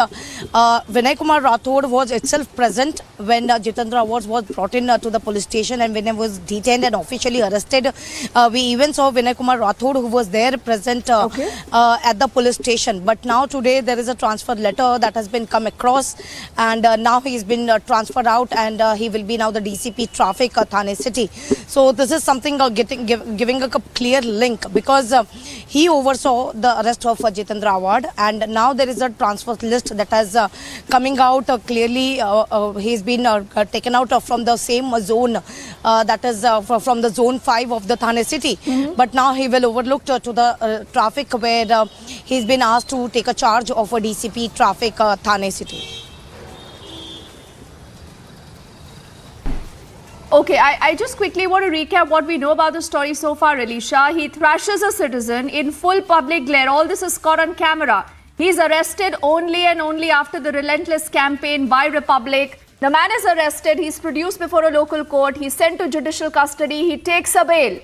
Vinay Kumar Rathod was itself present when Jitendra was brought in to the police station, and when he was detained and officially arrested. We even saw Vinay Kumar Rathod, who was there present at the police station. But now today there is a transfer letter that has been come across, and now he has been transferred out, and he will be now the DCP Traffic Thane City. So this is something giving a clear link, because he oversaw the arrest of Jitendra Awhad, and now there is a transfer list that has coming out clearly. He's been taken out from the same zone, that is from the zone 5 of the Thane City. But now he will overlooked to the traffic, where he's been asked to take a charge of a DCP Traffic Thane City. Okay, I just quickly want to recap what we know about the story so far, Alisha. He thrashes a citizen in full public glare. All this is caught on camera. He's arrested only and only after the relentless campaign by Republic. The man is arrested. He's produced before a local court. He's sent to judicial custody. He takes a bail.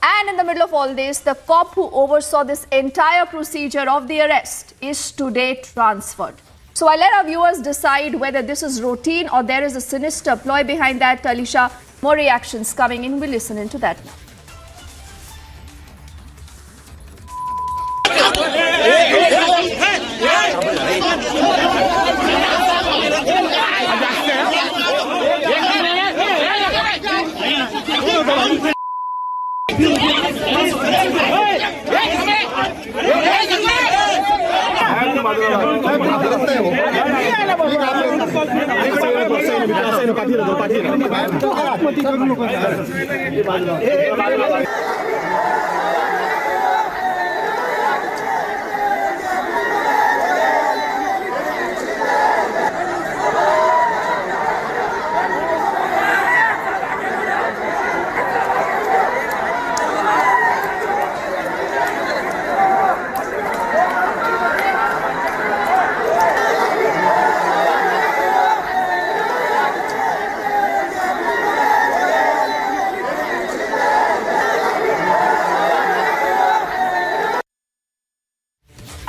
And in the middle of all this, the cop who oversaw this entire procedure of the arrest is today transferred. So I'll let our viewers decide whether this is routine or there is a sinister ploy behind that. Alisha, more reactions coming in. We'll listen into that now.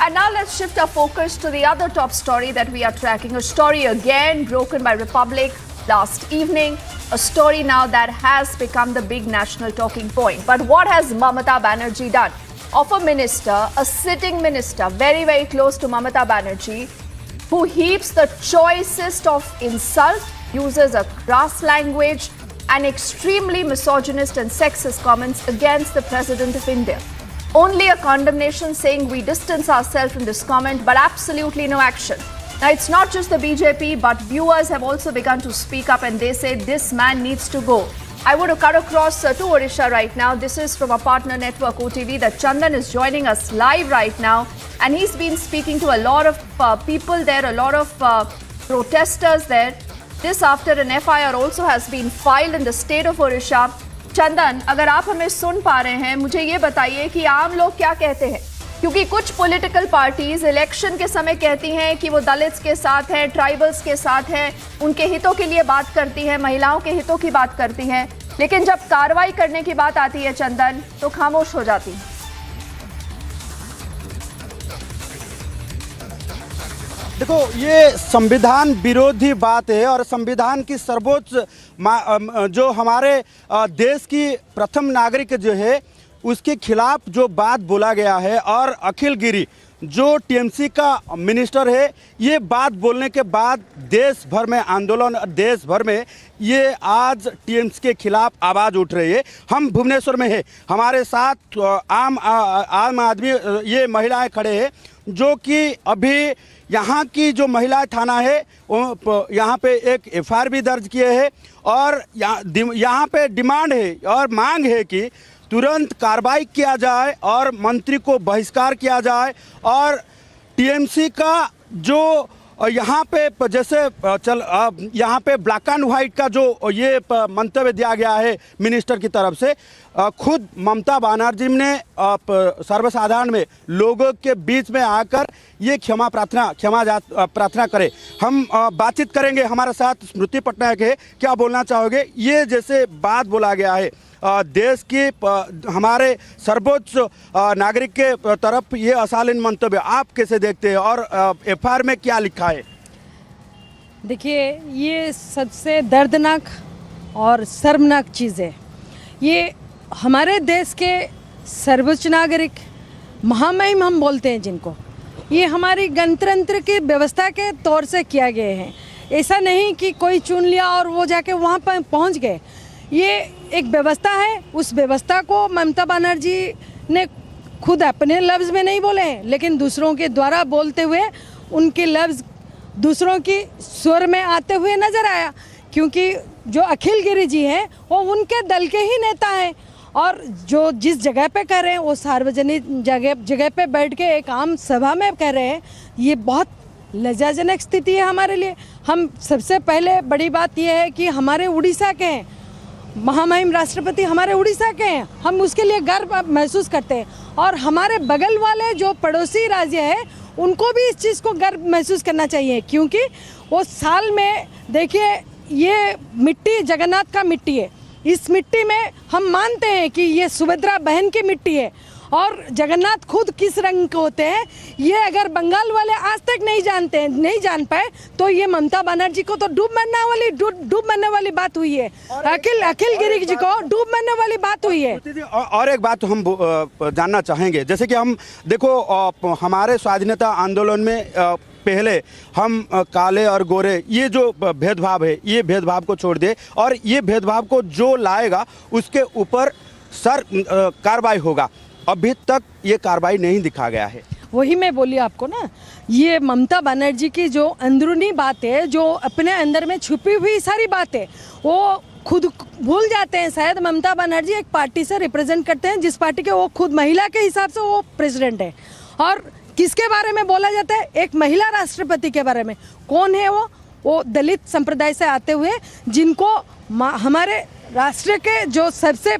And now let's shift our focus to the other top story that we are tracking. A story again broken by Republic last evening. A story now that has become the big national talking point. But what has Mamata Banerjee done? Of a minister, a sitting minister, very, very close to Mamata Banerjee, who heaps the choicest of insult, uses a crass language and extremely misogynist and sexist comments against the President of India. Only a condemnation saying we distance ourselves from this comment, but absolutely no action. Now, it's not just the BJP, but viewers have also begun to speak up, and they say this man needs to go. I want to cut across to Odisha right now. This is from our partner network OTV, that Chandan is joining us live right now, and he's been speaking to a lot of people there, a lot of protesters there. This after an FIR also has been filed in the state of Odisha. चंदन, अगर आप हमें सुन पा रहे हैं, मुझे ये बताइए कि आम लोग क्या कहते हैं, क्योंकि कुछ पॉलिटिकल पार्टीज इलेक्शन के समय कहती हैं कि वो दलित्स के साथ हैं, ट्राइबल्स के साथ हैं, उनके हितों के लिए बात करती हैं, महिलाओं के हितों की बात करती हैं, लेकिन जब कार्रवाई करने की बात आती है चंदन, तो खामोश हो जाती है। देखो, ये संविधान विरोधी बात है, और संविधान की सर्वोच्च जो हमारे देश की प्रथम नागरिक जो है उसके खिलाफ जो बात बोला गया है, और अखिल गिरी जो टीएमसी का मिनिस्टर है, ये बात बोलने के बाद देश भर में आंदोलन, देश भर में ये आज टीएमसी के खिलाफ आवाज़ उठ रही है। हम भुवनेश्वर में है, हमारे साथ आम आदमी ये महिलाएं खड़े हैं जो कि अभी यहाँ की जो महिला थाना है यहाँ पे एक FIR भी दर्ज किए हैं, और यहाँ पे डिमांड है और मांग है कि तुरंत कार्रवाई किया जाए और मंत्री को बहिष्कार किया जाए, और टीएमसी का जो यहाँ पे जैसे यहाँ पे ब्लैक एंड वाइट का जो ये मंतव्य दिया गया है मिनिस्टर की तरफ से, खुद ममता बनर्जी ने सर्वसाधारण में लोगों के बीच में आकर ये क्षमा प्रार्थना करे। हम बातचीत करेंगे, हमारे साथ स्मृति पटनायक है, क्या बोलना चाहोगे? ये जैसे बात बोला गया है देश की हमारे सर्वोच्च नागरिक के तरफ ये अशालीन मंतव्य आप कैसे देखते हैं और एफआईआर में क्या लिखा है? देखिए, ये सबसे दर्दनाक और शर्मनाक चीज़ है। ये हमारे देश के सर्वोच्च नागरिक, महामहिम हम बोलते हैं जिनको, ये हमारी गणतंत्र की व्यवस्था के तौर से किया गया है। ऐसा नहीं कि कोई चुन लिया और वो जाके वहाँ पर पहुँच गए। ये एक व्यवस्था है, उस व्यवस्था को ममता बनर्जी ने खुद अपने लफ्ज़ में नहीं बोले हैं, लेकिन दूसरों के द्वारा बोलते हुए उनके लफ्ज़ दूसरों की स्वर में आते हुए नज़र आया। क्योंकि जो अखिल गिरी जी हैं वो उनके दल के ही नेता हैं, और जो जिस जगह पे कह रहे हैं वो सार्वजनिक जगह पे बैठ के एक आम सभा में कह रहे हैं, ये बहुत लज्जाजनक स्थिति है हमारे लिए। हम सबसे पहले बड़ी बात यह है कि हमारे उड़ीसा के हैं, महामहिम राष्ट्रपति हमारे उड़ीसा के हैं, हम उसके लिए गर्व महसूस करते हैं। और हमारे बगल वाले जो पड़ोसी राज्य है उनको भी इस चीज़ को गर्व महसूस करना चाहिए, क्योंकि वो साल में देखिए, ये मिट्टी जगन्नाथ का मिट्टी है। इस मिट्टी में हम मानते हैं कि ये सुभद्रा बहन की मिट्टी है, और जगन्नाथ खुद किस रंग के होते हैं ये अगर बंगाल वाले आज तक नहीं जान पाए, तो ये ममता बनर्जी को तो डूब मरने वाली बात हुई है। अखिल गिरी जी को डूब मरने वाली बात हुई है। और एक बात हम जानना चाहेंगे, जैसे कि हम देखो हमारे स्वाधीनता आंदोलन में पहले हम काले और गोरे ये जो भेदभाव है, ये भेदभाव को छोड़ दे और ये भेदभाव को जो लाएगा उसके ऊपर कार्रवाई होगा। अभी तक ये कार्रवाई नहीं दिखा गया है। वही मैं बोली आपको ना, ये ममता बनर्जी की जो अंदरूनी बात है, जो अपने अंदर में छुपी हुई सारी बातें, वो खुद भूल जाते हैं। शायद ममता बनर्जी एक पार्टी से रिप्रेजेंट करते हैं, जिस पार्टी के वो खुद महिला के हिसाब से वो प्रेसिडेंट है। और किसके बारे में बोला जाता है? एक महिला राष्ट्रपति के बारे में। कौन है वो दलित संप्रदाय से आते हुए, जिनको हमारे राष्ट्र के जो सबसे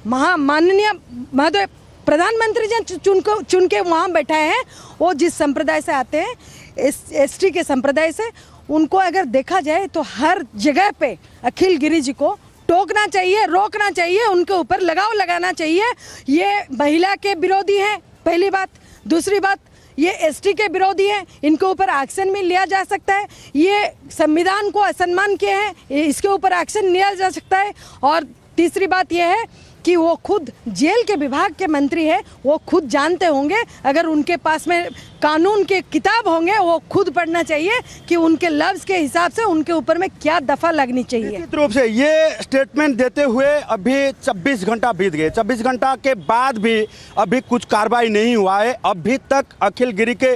माननीय महोदय प्रधानमंत्री जी चुन के वहाँ बैठाए हैं, वो जिस संप्रदाय से आते हैं, एसटी के संप्रदाय से, उनको अगर देखा जाए तो हर जगह पे अखिल गिरी जी को टोकना चाहिए, रोकना चाहिए, उनके ऊपर लगाव लगाना चाहिए। ये महिला के विरोधी हैं, पहली बात। दूसरी बात, ये एसटी के विरोधी हैं, इनके ऊपर एक्शन भी लिया जा सकता है। ये संविधान को असम्मान किए हैं, इसके ऊपर एक्शन लिया जा सकता है। और तीसरी बात यह है कि वो खुद जेल के विभाग के मंत्री है, वो खुद जानते होंगे, अगर उनके पास में कानून के किताब होंगे वो खुद पढ़ना चाहिए कि उनके लफ्ज़ के हिसाब से उनके ऊपर में क्या दफ़ा लगनी चाहिए। निश्चित रूप से ये स्टेटमेंट देते हुए अभी 24 घंटा बीत गए। 24 घंटा के बाद भी अभी कुछ कार्रवाई नहीं हुआ है। अभी तक अखिल गिरी के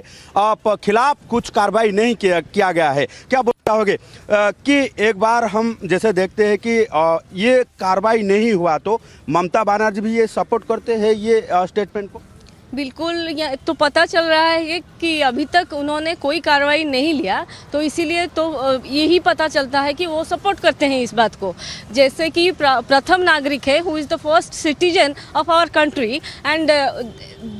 खिलाफ कुछ कार्रवाई नहीं किया गया है। क्या बोलना चाहोगे कि एक बार हम जैसे देखते हैं कि ये कार्रवाई नहीं हुआ, तो ममता बनर्जी भी ये सपोर्ट करते हैं ये स्टेटमेंट को? बिल्कुल, तो पता चल रहा है कि अभी तक उन्होंने कोई कार्रवाई नहीं लिया, तो इसीलिए तो यही पता चलता है कि वो सपोर्ट करते हैं इस बात को। जैसे कि प्रथम नागरिक है, who is the first citizen of our country, and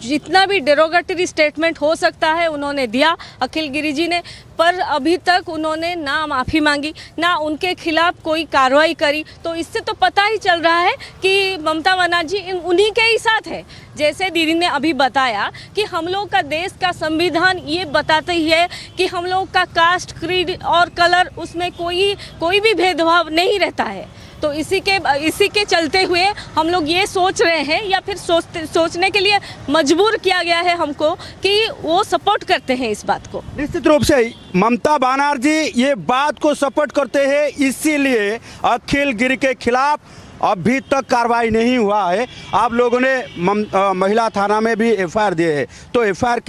जितना भी डेरोगेटरी स्टेटमेंट हो सकता है उन्होंने दिया अखिल गिरी जी ने, पर अभी तक उन्होंने ना माफ़ी मांगी, ना उनके खिलाफ कोई कार्रवाई करी। तो इससे तो पता ही चल रहा है कि ममता बनर्जी उन्हीं के ही साथ है। जैसे दीदी ने अभी बताया कि हम लोग का देश का संविधान ये बताते ही है कि हम लोग का कास्ट, क्रीड और कलर, उसमें कोई भी भेदभाव नहीं रहता है। तो इसी के चलते हुए हम लोग ये सोच रहे हैं, या फिर सोचने के लिए मजबूर किया गया है हमको कि वो सपोर्ट करते हैं इस बात को। निश्चित रूप से ममता बनर्जी ये बात को सपोर्ट करते हैं, इसीलिए अखिल गिरी के खिलाफ अभी तक कार्रवाई नहीं हुआ है। आप लोगों ने महिला थाना में भी एफआईआर दिए है, तो एफआईआर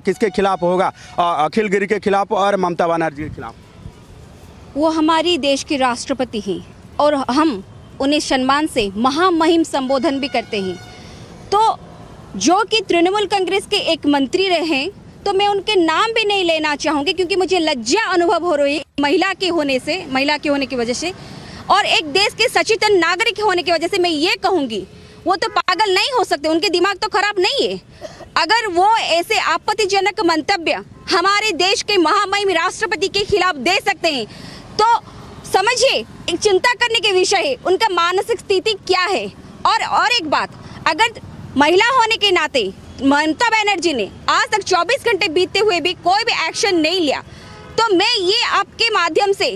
किसके खिलाफ होगा? अखिल गिरी के खिलाफ और ममता बनर्जी के खिलाफ? वो हमारी देश के राष्ट्रपति हैं और हम उन्हें सम्मान से महामहिम संबोधन भी करते हैं। तो जो कि तृणमूल कांग्रेस के एक मंत्री रहे, तो मैं उनके नाम भी नहीं लेना चाहूँगी, क्योंकि मुझे लज्जा अनुभव हो रही है महिला के होने की वजह से, और एक देश के सचेतन नागरिक होने की वजह से मैं ये कहूँगी, वो तो पागल नहीं हो सकते, उनके दिमाग तो खराब नहीं है। अगर वो ऐसे आपत्तिजनक मंतव्य हमारे देश के महामहिम राष्ट्रपति के खिलाफ दे सकते हैं, तो समझिए एक चिंता करने के विषय है, उनका मानसिक स्थिति क्या है। और एक बात, अगर महिला होने के नाते ममता बनर्जी ने आज तक 24 घंटे बीतते हुए भी कोई भी एक्शन नहीं लिया, तो मैं ये आपके माध्यम से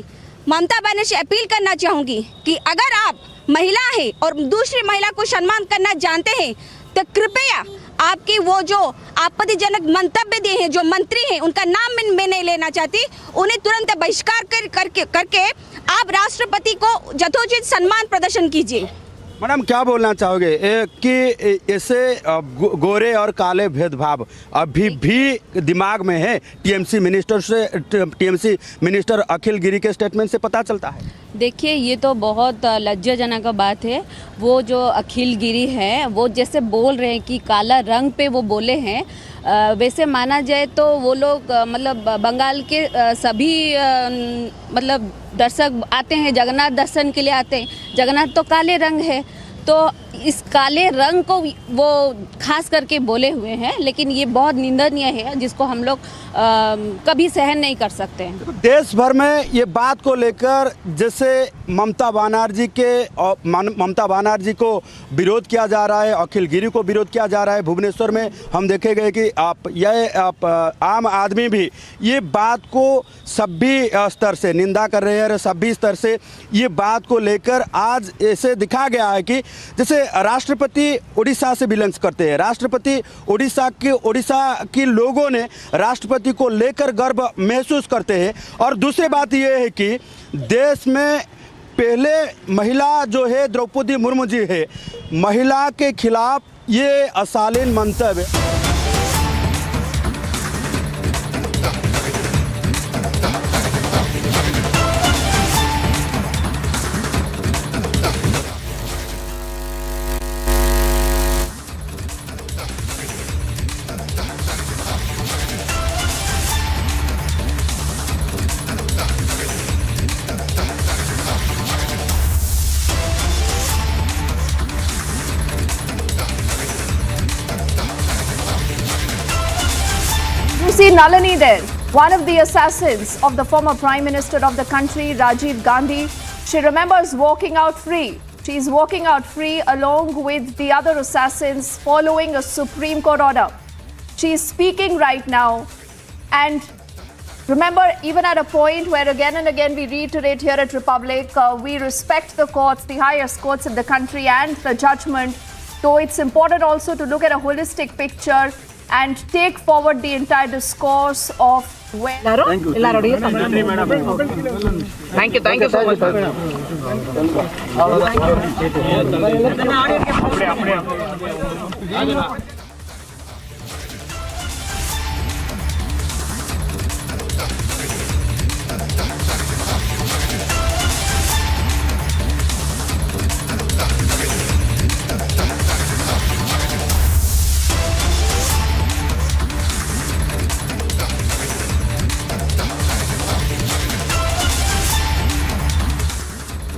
ममता बनर्जी से अपील करना चाहूँगी कि अगर आप महिला हैं और दूसरी महिला को सम्मान करना जानते हैं तो कृपया आपके वो जो आपत्तिजनक मंतव्य दिए हैं, जो मंत्री हैं उनका नाम मैं नहीं लेना चाहती, उन्हें तुरंत बहिष्कार करके आप राष्ट्रपति को यथोचित सम्मान प्रदर्शन कीजिए। मैडम क्या बोलना चाहोगे कि ऐसे गोरे और काले भेदभाव अभी भी दिमाग में है? टीएमसी मिनिस्टर अखिल गिरी के स्टेटमेंट से पता चलता है। देखिए, ये तो बहुत लज्जाजनक बात है। वो जो अखिल गिरी हैं वो जैसे बोल रहे हैं कि काला रंग पे वो बोले हैं, वैसे माना जाए तो वो लोग मतलब बंगाल के सभी मतलब दर्शक आते हैं, जगन्नाथ दर्शन के लिए आते हैं। जगन्नाथ तो काले रंग है, तो इस काले रंग को वो खास करके बोले हुए हैं, लेकिन ये बहुत निंदनीय है, जिसको हम लोग कभी सहन नहीं कर सकते हैं। देश भर में ये बात को लेकर जैसे ममता बनर्जी को विरोध किया जा रहा है, अखिल गिरी को विरोध किया जा रहा है। भुवनेश्वर में हम देखे गए कि आम आदमी भी ये बात को सभी स्तर से निंदा कर रहे हैं। सभी स्तर से ये बात को लेकर आज ऐसे दिखा गया है कि जैसे राष्ट्रपति उड़ीसा से बिलोंग्स करते हैं, राष्ट्रपति उड़ीसा के लोगों ने राष्ट्रपति को लेकर गर्व महसूस करते हैं। और दूसरी बात यह है कि देश में पहले महिला जो है द्रौपदी मुर्मू जी है, महिला के खिलाफ ये अशालीन मंतव्य See Nalini there, one of the assassins of the former Prime Minister of the country, Rajiv Gandhi. She remembers walking out free. She is walking out free along with the other assassins following a Supreme Court order. She is speaking right now, and remember, even at a point where again and again we reiterate here at Republic, we respect the courts, the highest courts in the country and the judgment, though it's important also to look at a holistic picture and take forward the entire discourse of where. Thank you so much.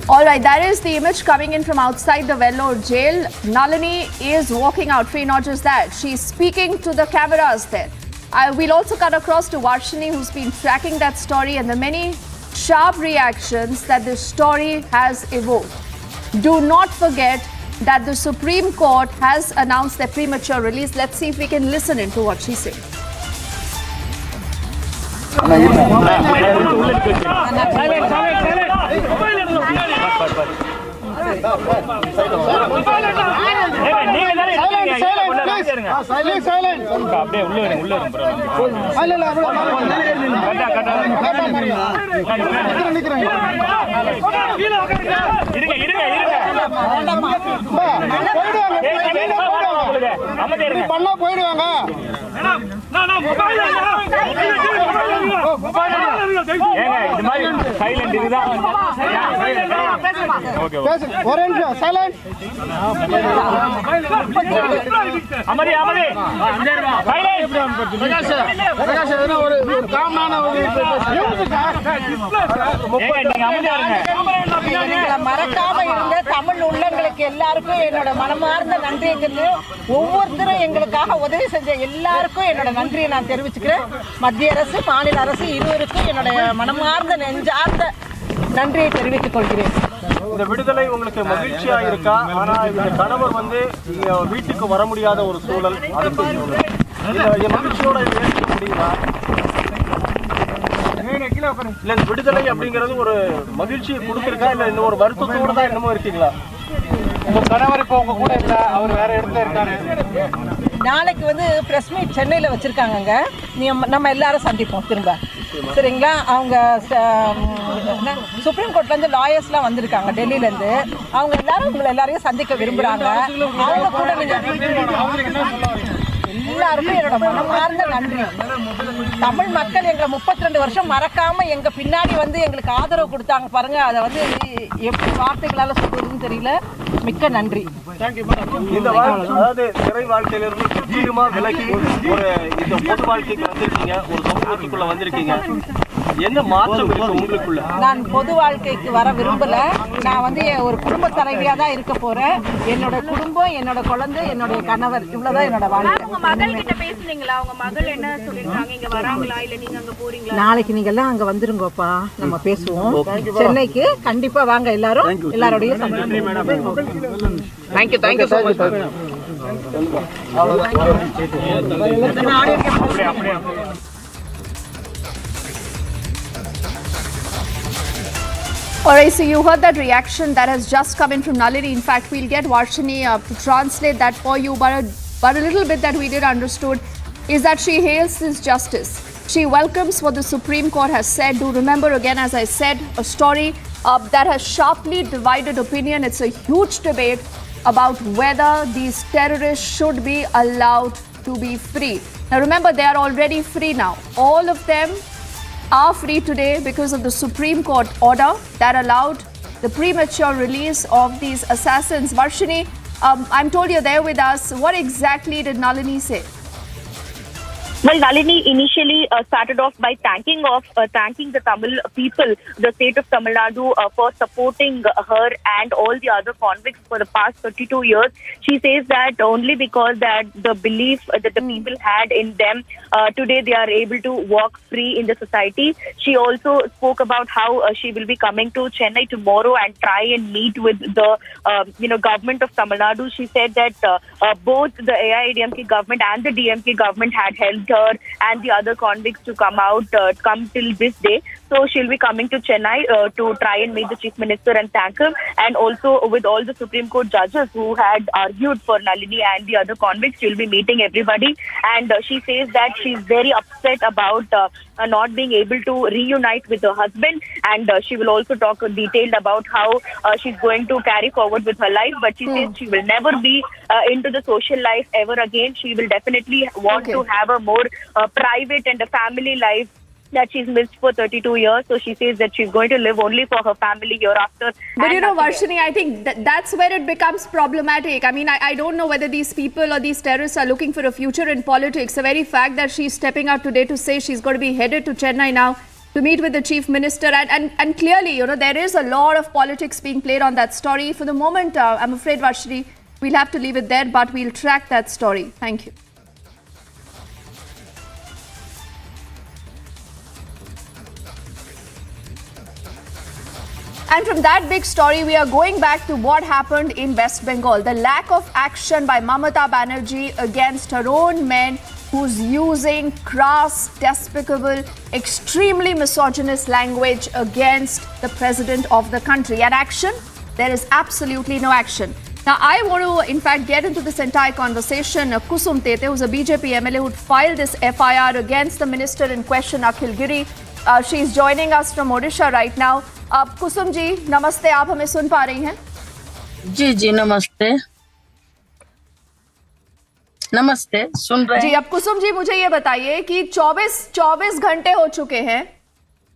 All right, that is the image coming in from outside the Vellore jail. Nalini is walking out free, not just that, she's speaking to the cameras there. We'll also cut across to Varshini, who's been tracking that story and the many sharp reactions that this story has evoked. Do not forget that the Supreme Court has announced their premature release. Let's see if we can listen into what she said. மறக்காம இருந்த தமிழ் உள்ளங்களுக்கு எல்லாருக்கும் என்னோட மனமார்ந்த நன்றியை தெரிஞ்சு ஒவ்வொருத்தரும் எங்களுக்காக உதவி செஞ்ச எல்லாருக்கும் என்னோட நன்றியை நான் தெரிவிச்சுக்கிறேன். மத்திய அரசு மாநில அரசு இருவருக்கும் என்னோட மனமார்ந்த நெஞ்சார்ந்த நன்றியை தெரிவித்துக் கொள்கிறேன். இந்த விடுதலை உங்களுக்கு மகிழ்ச்சியா இருக்கா? ஆனா இந்த கணவர் வந்து வீட்டுக்கு வர முடியாத ஒரு சூழல், அதுக்கு இந்த மகிழ்ச்சியோட ஏற்க முடியுதா? இல்ல இந்த விடுதலை அப்படிங்கிறது ஒரு மகிழ்ச்சியை கொடுத்துருக்கா, இல்ல இன்னும் ஒரு வருத்தத்தோட தான் என்னமோ இருக்கீங்களா? உங்க கணவர் இப்போ உங்க கூட இல்ல, அவர் வேற இடத்துல இருக்காரு. நாளைக்கு வந்து பிரஸ் மீட் சென்னையில் வச்சுருக்காங்கங்க. நம்ம எல்லாரும் சந்திப்போம் திரும்ப, சரிங்களா? அவங்க சுப்ரீம் கோர்ட்லேருந்து லாயர்ஸ்லாம் வந்திருக்காங்க டெல்லியிலேருந்து. அவங்க எல்லாரும் உங்களை எல்லாரையும் சந்திக்க விரும்புகிறாங்க. அவங்க கூட எல்லாருக்கும் என்னோட மனமார்ந்த நன்றி. தமிழ் மக்கள் எங்களை 32 வருஷம் மறக்காம எங்க பின்னாடி வந்து எங்களுக்கு ஆதரவு கொடுத்தாங்க பாருங்க. அதை வந்து எப்படி வார்த்தைகளால சொல்றதுன்னு தெரியல. மிக்க நன்றி. இந்த அதாவது சிறை வாழ்க்கையிலிருந்து முற்றிலுமா விலகி ஒரு இந்த பொது வாழ்க்கைக்கு வந்திருக்கீங்க, ஒரு சமூகத்துக்குள்ள வந்திருக்கீங்க. என்ன மாற்றம் இருக்கு உங்களுக்குள்ள? நான் பொது வாழ்க்கைக்கு வர விரும்பல. நான் வந்து ஒரு குடும்ப தலைவியா தான் இருக்க போறேன். என்னோட குடும்பம், என்னோட குழந்தை, என்னோட கணவர், இவ்வளவுதான் என்னோட வாழ்க்கை. உங்க மகள் கிட்ட பேசுனீங்களா? உங்க மகள் என்ன சொல்லிருக்காங்க? இங்க வராங்களா இல்ல நீங்க அங்க போறீங்களா? நாளைக்கு நீங்க எல்லாம் அங்க வந்துருங்கப்பா, நம்ம பேசுவோம். சென்னைக்கு கண்டிப்பா வாங்க எல்லாரும். எல்லாரோடையும் thank you thank you so much. Alright, so you heard that reaction that has just come in from Nalini. In fact, we'll get Varshini to translate that for you. But a little bit that we did understood is that she hails this justice. She welcomes what the Supreme Court has said. Do remember again, as I said, a story that has sharply divided opinion. It's a huge debate about whether these terrorists should be allowed to be free. Now remember, they are already free now. All of them are free today because of the Supreme Court order that allowed the premature release of these assassins. Varshini, I'm told you're there with us. What exactly did Nalini say? Well, Nalini initially started off by thanking the Tamil people, the state of Tamil Nadu, for supporting her and all the other convicts for the past 32 years. She says that only because that the belief that the people had in them, today they are able to walk free in the society. She also spoke about how she will be coming to Chennai tomorrow and try and meet with the government of Tamil Nadu. She said that both the AIADMK government and the DMK government had helped her and the other convicts to come till this day. So she'll be coming to Chennai to try and meet the Chief Minister and thank him, and also with all the Supreme Court judges who had argued for Nalini and the other convicts. She'll be meeting everybody, and she says that she's very upset about not being able to reunite with her husband, and she will also talk detailed about how she's going to carry forward with her life. But she says she will never be into the social life ever again. She will definitely want to have a more private and a family life that she's missed for 32 years. So she says that she's going to live only for her family hereafter. But you know, Varshini, I think that's where it becomes problematic. I mean, I don't know whether these people or these terrorists are looking for a future in politics. The very fact that she's stepping out today to say she's going to be headed to Chennai now to meet with the Chief Minister, and clearly, there is a lot of politics being played on that story. For the moment, I'm afraid, Varshini, we'll have to leave it there, but we'll track that story. Thank you. And from that big story, we are going back to what happened in West Bengal. The lack of action by Mamata Banerjee against her own men, who's using crass, despicable, extremely misogynist language against the president of the country. And action? There is absolutely no action. Now, I want to, in fact, get into this entire conversation. Kusum Tete, who's a BJP MLA who filed this FIR against the minister in question, Akhil Giri. She's joining us from Odisha right now. Kusum ji नमस्ते, आप हमें सुन पा रही हैं? जी जी नमस्ते नमस्ते, सुन रहे जी। हैं। अब कुसुम जी मुझे ये बताइए कि 24 घंटे हो चुके हैं,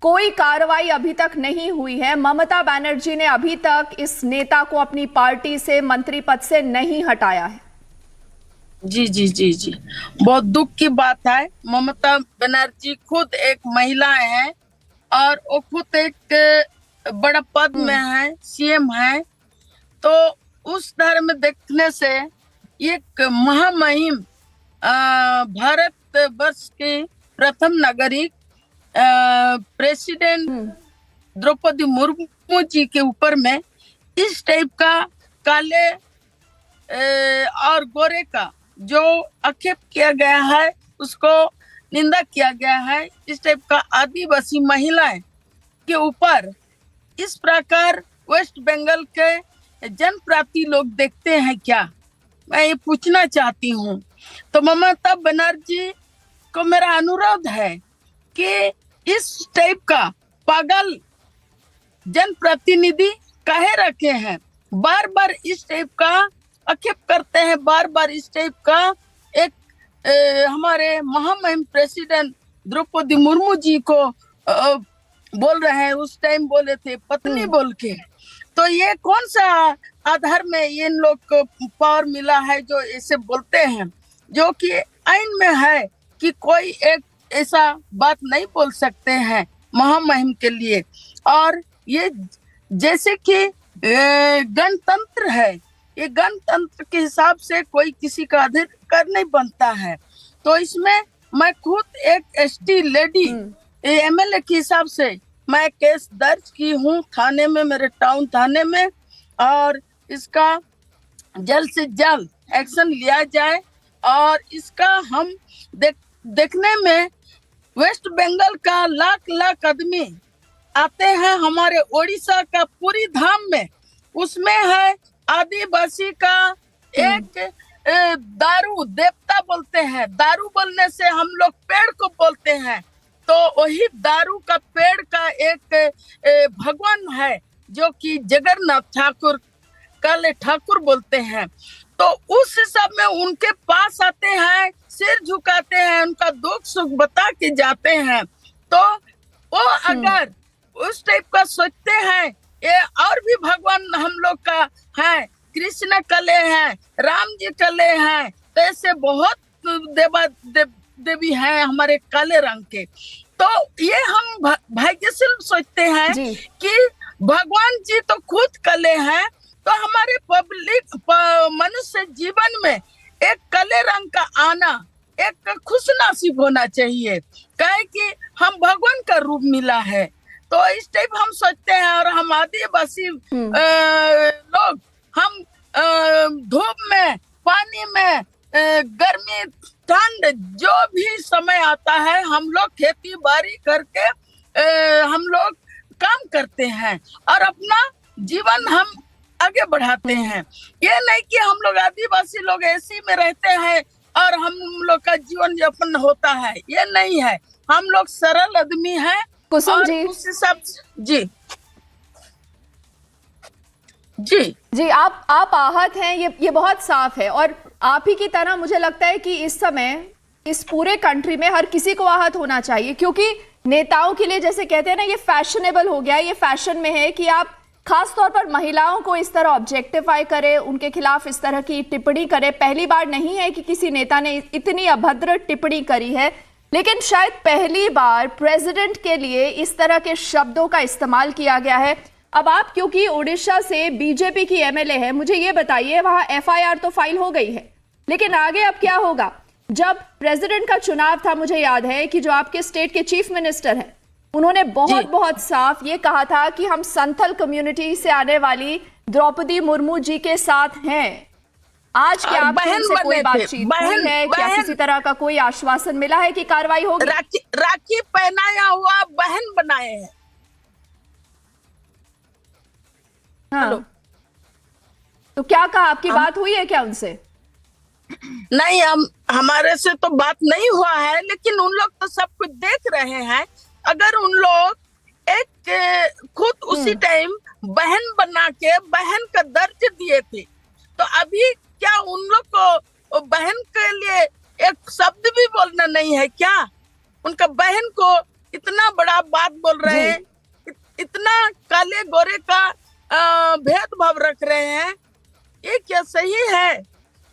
कोई कार्रवाई अभी तक नहीं हुई है। ममता बनर्जी ने अभी तक इस नेता को अपनी पार्टी से, मंत्री पद से नहीं हटाया है। जी जी जी जी, बहुत दुख की बात है। ममता बनर्जी खुद एक महिला है और वो खुद एक बड़ा पद में है, सीएम है, तो उस धारे में देखने से एक महामहिम भारत वर्ष के प्रथम नागरिक प्रेसिडेंट द्रौपदी मुर्मू जी के ऊपर में इस टाइप का काले और गोरे का जो आक्षेप किया गया है, उसको निंदा किया गया है। इस टाइप का आदिवासी महिलाएं के ऊपर इस प्रकार वेस्ट बंगाल के जनप्रति लोग देखते हैं क्या, मैं ये पूछना चाहती हूँ। तो ममता बनर्जी को मेरा अनुरोध है कि इस टाइप का पागल जनप्रतिनिधि काहे रखे हैं, बार बार इस टाइप का आक्षेप करते हैं, बार बार इस टाइप का एक हमारे महामहिम प्रेसिडेंट द्रौपदी मुर्मू जी को बोल रहे हैं, उस टाइम बोले थे पत्नी बोल के। तो ये कौन सा आधार में इन लोग को पावर मिला है जो ऐसे बोलते हैं, जो कि आइन में है कि कोई एक ऐसा बात नहीं बोल सकते हैं महामहिम के लिए। और ये जैसे कि गणतंत्र है, ये गणतंत्र के हिसाब से कोई किसी का अधिकार नहीं बनता है। तो इसमें मैं खुद एक एसटी लेडी एमएलए के हिसाब से मैं केस दर्ज की हूँ थाने में, मेरे टाउन थाने में, और इसका जल्द से जल्द एक्शन लिया जाए। और इसका हम देखने में वेस्ट बंगाल का लाख लाख आदमी आते हैं हमारे ओडिशा का पूरी धाम में, उसमें है आदिवासी का एक दारू देवता बोलते हैं। दारू बोलने से हम लोग पेड़ को बोलते हैं, तो वही दारू का पेड़ का एक भगवान है जो कि जगन्नाथ ठाकुर, काले ठाकुर बोलते हैं। तो उस हिसाब में उनके पास आते हैं, सिर झुकाते हैं, उनका दुख सुख बता के जाते हैं। तो वो अगर उस टाइप का सोचते हैं, ये और भी भगवान हम लोग का है, कृष्ण कले हैं, राम जी कले हैं, तो ऐसे बहुत देवी हैं हमारे काले रंग के। तो ये हम भाग्यशाली सोचते हैं कि भगवान जी तो खुद कले हैं, तो हमारे पब्लिक मनुष्य जीवन में एक काले रंग का आना एक खुश नसीब होना चाहिए, काहे कि हम भगवान का रूप मिला है। तो इस टाइप हम सोचते हैं। और हम आदिवासी लोग हम धूप में, पानी में, गर्मी ठंड जो भी समय आता है, हम लोग खेती बाड़ी करके हम लोग काम करते हैं और अपना जीवन हम आगे बढ़ाते हैं। ये नहीं कि हम लोग आदिवासी लोग ऐसी में रहते हैं और हम लोग का जीवन यापन होता है, ये नहीं है। हम लोग सरल आदमी हैं। कुसुम जी, उस हिसाब से जी जी जी आप आहत हैं, ये बहुत साफ है। और आप ही की तरह मुझे लगता है कि इस समय इस पूरे कंट्री में हर किसी को आहत होना चाहिए, क्योंकि नेताओं के लिए जैसे कहते हैं ना, ये फैशनेबल हो गया, ये फैशन में है कि आप खास तौर पर महिलाओं को इस तरह ऑब्जेक्टिफाई करें, उनके खिलाफ इस तरह की टिप्पणी करें। पहली बार नहीं है कि किसी नेता ने इतनी अभद्र टिप्पणी करी है, लेकिन शायद पहली बार प्रेसिडेंट के लिए इस तरह के शब्दों का इस्तेमाल किया गया है। अब आप क्योंकि ओडिशा से बीजेपी की एमएलए है, मुझे ये बताइए, वहां एफआईआर तो फाइल हो गई है, लेकिन आगे अब क्या होगा? जब प्रेसिडेंट का चुनाव था, मुझे याद है कि जो आपके स्टेट के चीफ मिनिस्टर हैं, उन्होंने बहुत साफ ये कहा था कि हम संथल कम्युनिटी से आने वाली द्रौपदी मुर्मू जी के साथ हैं। आज क्या आपसे उनसे कोई बातचीत हुई है? क्या किसी तरह का कोई आश्वासन मिला है कि कार्रवाई होगी? राखी पहनाया हुआ बहन बनाए हैं। हाँ। तो क्या कहा, आपकी बात हुई है क्या उनसे? नहीं, हमारे से तो बात नहीं हुआ है, लेकिन उन लोग तो सब कुछ देख रहे हैं। अगर उन लोग एक खुद उसी टाइम बहन बना के बहन का दर्ज दिए थे, तो अभी क्या उन लोग को बहन के लिए एक शब्द भी बोलना नहीं है क्या? उनका बहन को इतना बड़ा बात बोल रहे हैं, इतना काले गोरे का भेदभाव रख रहे हैं, ये क्या सही है?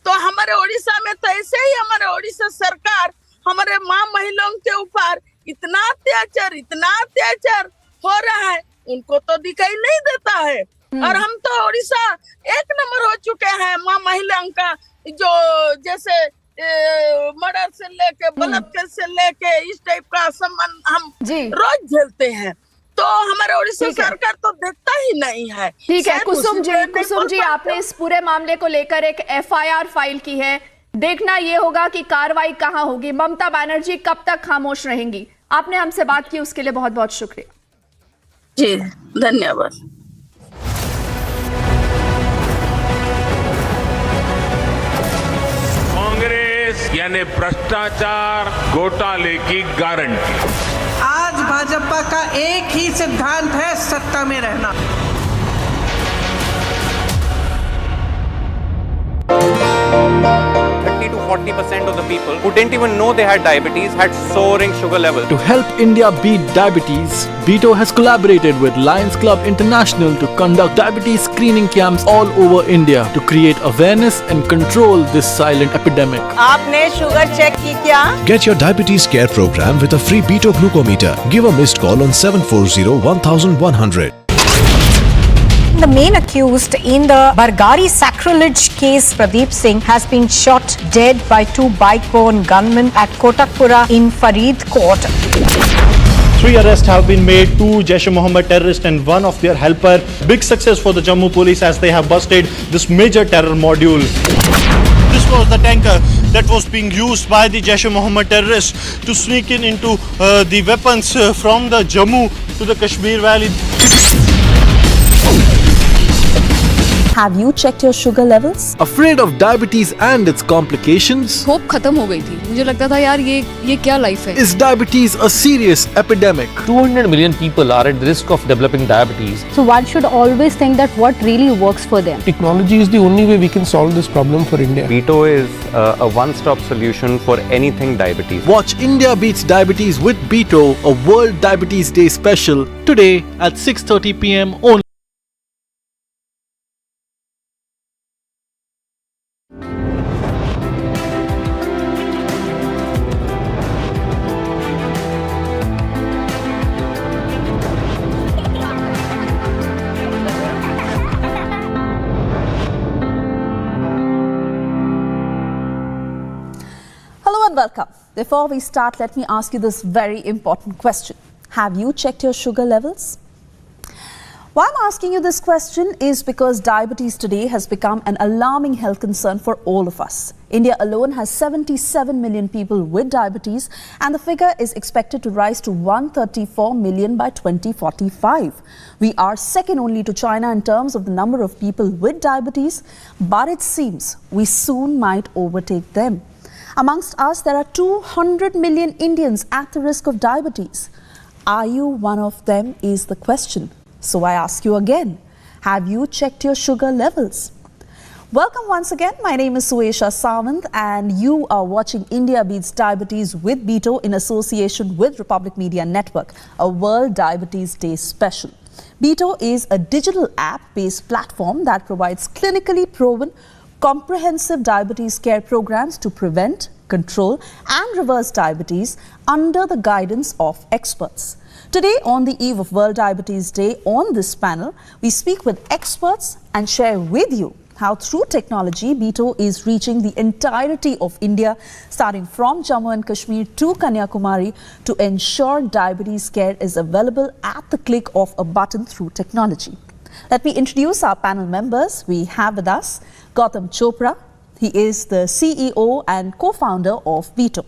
तो हमारे ओडिशा में तो ऐसे ही हमारे ओडिशा सरकार हमारे माँ महिलाओं के ऊपर इतना अत्याचार हो रहा है, उनको तो दिखाई नहीं देता है। और हम तो ओडिशा एक नंबर हो चुके हैं माँ महिलाओं का, जो जैसे मर्डर से लेके बलात्कार से लेके इस टाइप का सम्मान हम रोज झेलते हैं। तो हमारे उड़ीसा ठीक है। सरकार तो देखता ही नहीं है। ठीक है शायद कुसुम उसी जी, में नहीं कुसुम बोल जी, पाते। आपने इस पूरे मामले को लेकर एक एफआईआर फाइल की है। देखना ये होगा कि कार्रवाई कहां होगी। ममता बनर्जी कब तक खामोश रहेंगी? आपने हमसे बात की, उसके लिए बहुत बहुत शुक्रिया। जी धन्यवाद। कांग्रेस यानी भ्रष्टाचार घोटाले की गारंटी। आज भाजपा का एक ही सिद्धांत है, सत्ता में रहना। 30 to 40% of the people who didn't even know they had diabetes had soaring sugar levels. To help India beat diabetes, Beto has collaborated with Lions Club International to conduct diabetes screening camps all over India to create awareness and control this silent epidemic. आपने sugar check की क्या? Get your diabetes care program with a free Beto glucometer. Give a missed call on 740-1100. The main accused in the Bargari sacrilege case, Pradeep Singh, has been shot dead by two bike-borne gunmen at Kotakpura in Faridkot. 3 arrests have been made, 2 Jaish-e-Mohammed terrorists and 1 of their helper. Big success for the Jammu police as they have busted this major terror module. This was the tanker that was being used by the Jaish-e-Mohammed terrorists to sneak into the weapons from the Jammu to the Kashmir Valley. Have you checked your sugar levels? Afraid of diabetes and its complications? Hope खत्म हो गई थी। मुझे लगता था यार ये क्या लाइफ है। Is diabetes a serious epidemic? 200 million people are at the risk of developing diabetes. So one should always think that what really works for them. Technology is the only way we can solve this problem for India. Beto is a one-stop solution for anything diabetes. Watch India Beats Diabetes with Beto, a World Diabetes Day special, today at 6:30 p.m. only. Hello and welcome. Before we start, let me ask you this very important question. Have you checked your sugar levels? Why I'm asking you this question is because diabetes today has become an alarming health concern for all of us. India alone has 77 million people with diabetes, and the figure is expected to rise to 134 million by 2045. We are second only to China in terms of the number of people with diabetes, but it seems we soon might overtake them. Amongst us, there are 200 million Indians at the risk of diabetes. Are you one of them is the question. So I ask you again, have you checked your sugar levels? Welcome once again. My name is Suesha Sawant and you are watching India Beats Diabetes with Beto in association with Republic Media Network, a World Diabetes Day special. Beto is a digital app-based platform that provides clinically proven comprehensive diabetes care programs to prevent, control and reverse diabetes under the guidance of experts. Today, on the eve of World Diabetes Day, on this panel, we speak with experts and share with you how through technology, Beto is reaching the entirety of India, starting from Jammu and Kashmir to Kanyakumari, to ensure diabetes care is available at the click of a button through technology. Let me introduce our panel members. We have with us Gautam Chopra. He is the CEO and co-founder of Beto.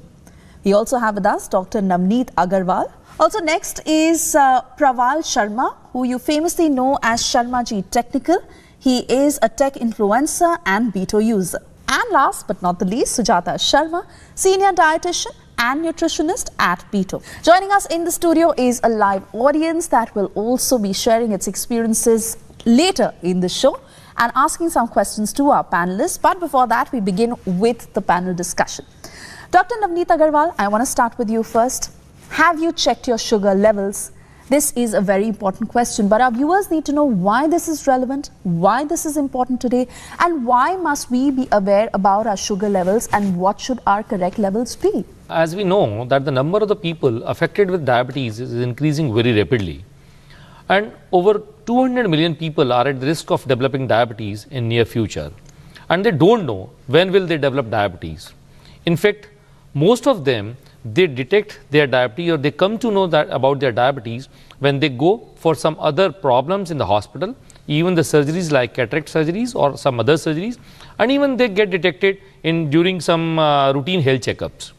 We also have with us Dr. Navneet Agarwal. Also next is Praval Sharma, who you famously know as Sharma Ji Technical. He is a tech influencer and Beto user. And last but not the least, Sujata Sharma, senior dietitian and nutritionist at Beto. Joining us in the studio is a live audience that will also be sharing its experiences later in the show and asking some questions to our panelists. But before that, we begin with the panel discussion. Dr. Navneet Agarwal, I want to start with you first. Have you checked your sugar levels? This is a very important question, but our viewers need to know why this is relevant, why this is important today, and why must we be aware about our sugar levels and what should our correct levels be? As we know that the number of the people affected with diabetes is increasing very rapidly, and over 200 million people are at the risk of developing diabetes in near future, and they don't know when will they develop diabetes. In fact, most of them, they detect their diabetes or they come to know that about their diabetes when they go for some other problems in the hospital, even the surgeries like cataract surgeries or some other surgeries, and even they get detected during some routine health checkups.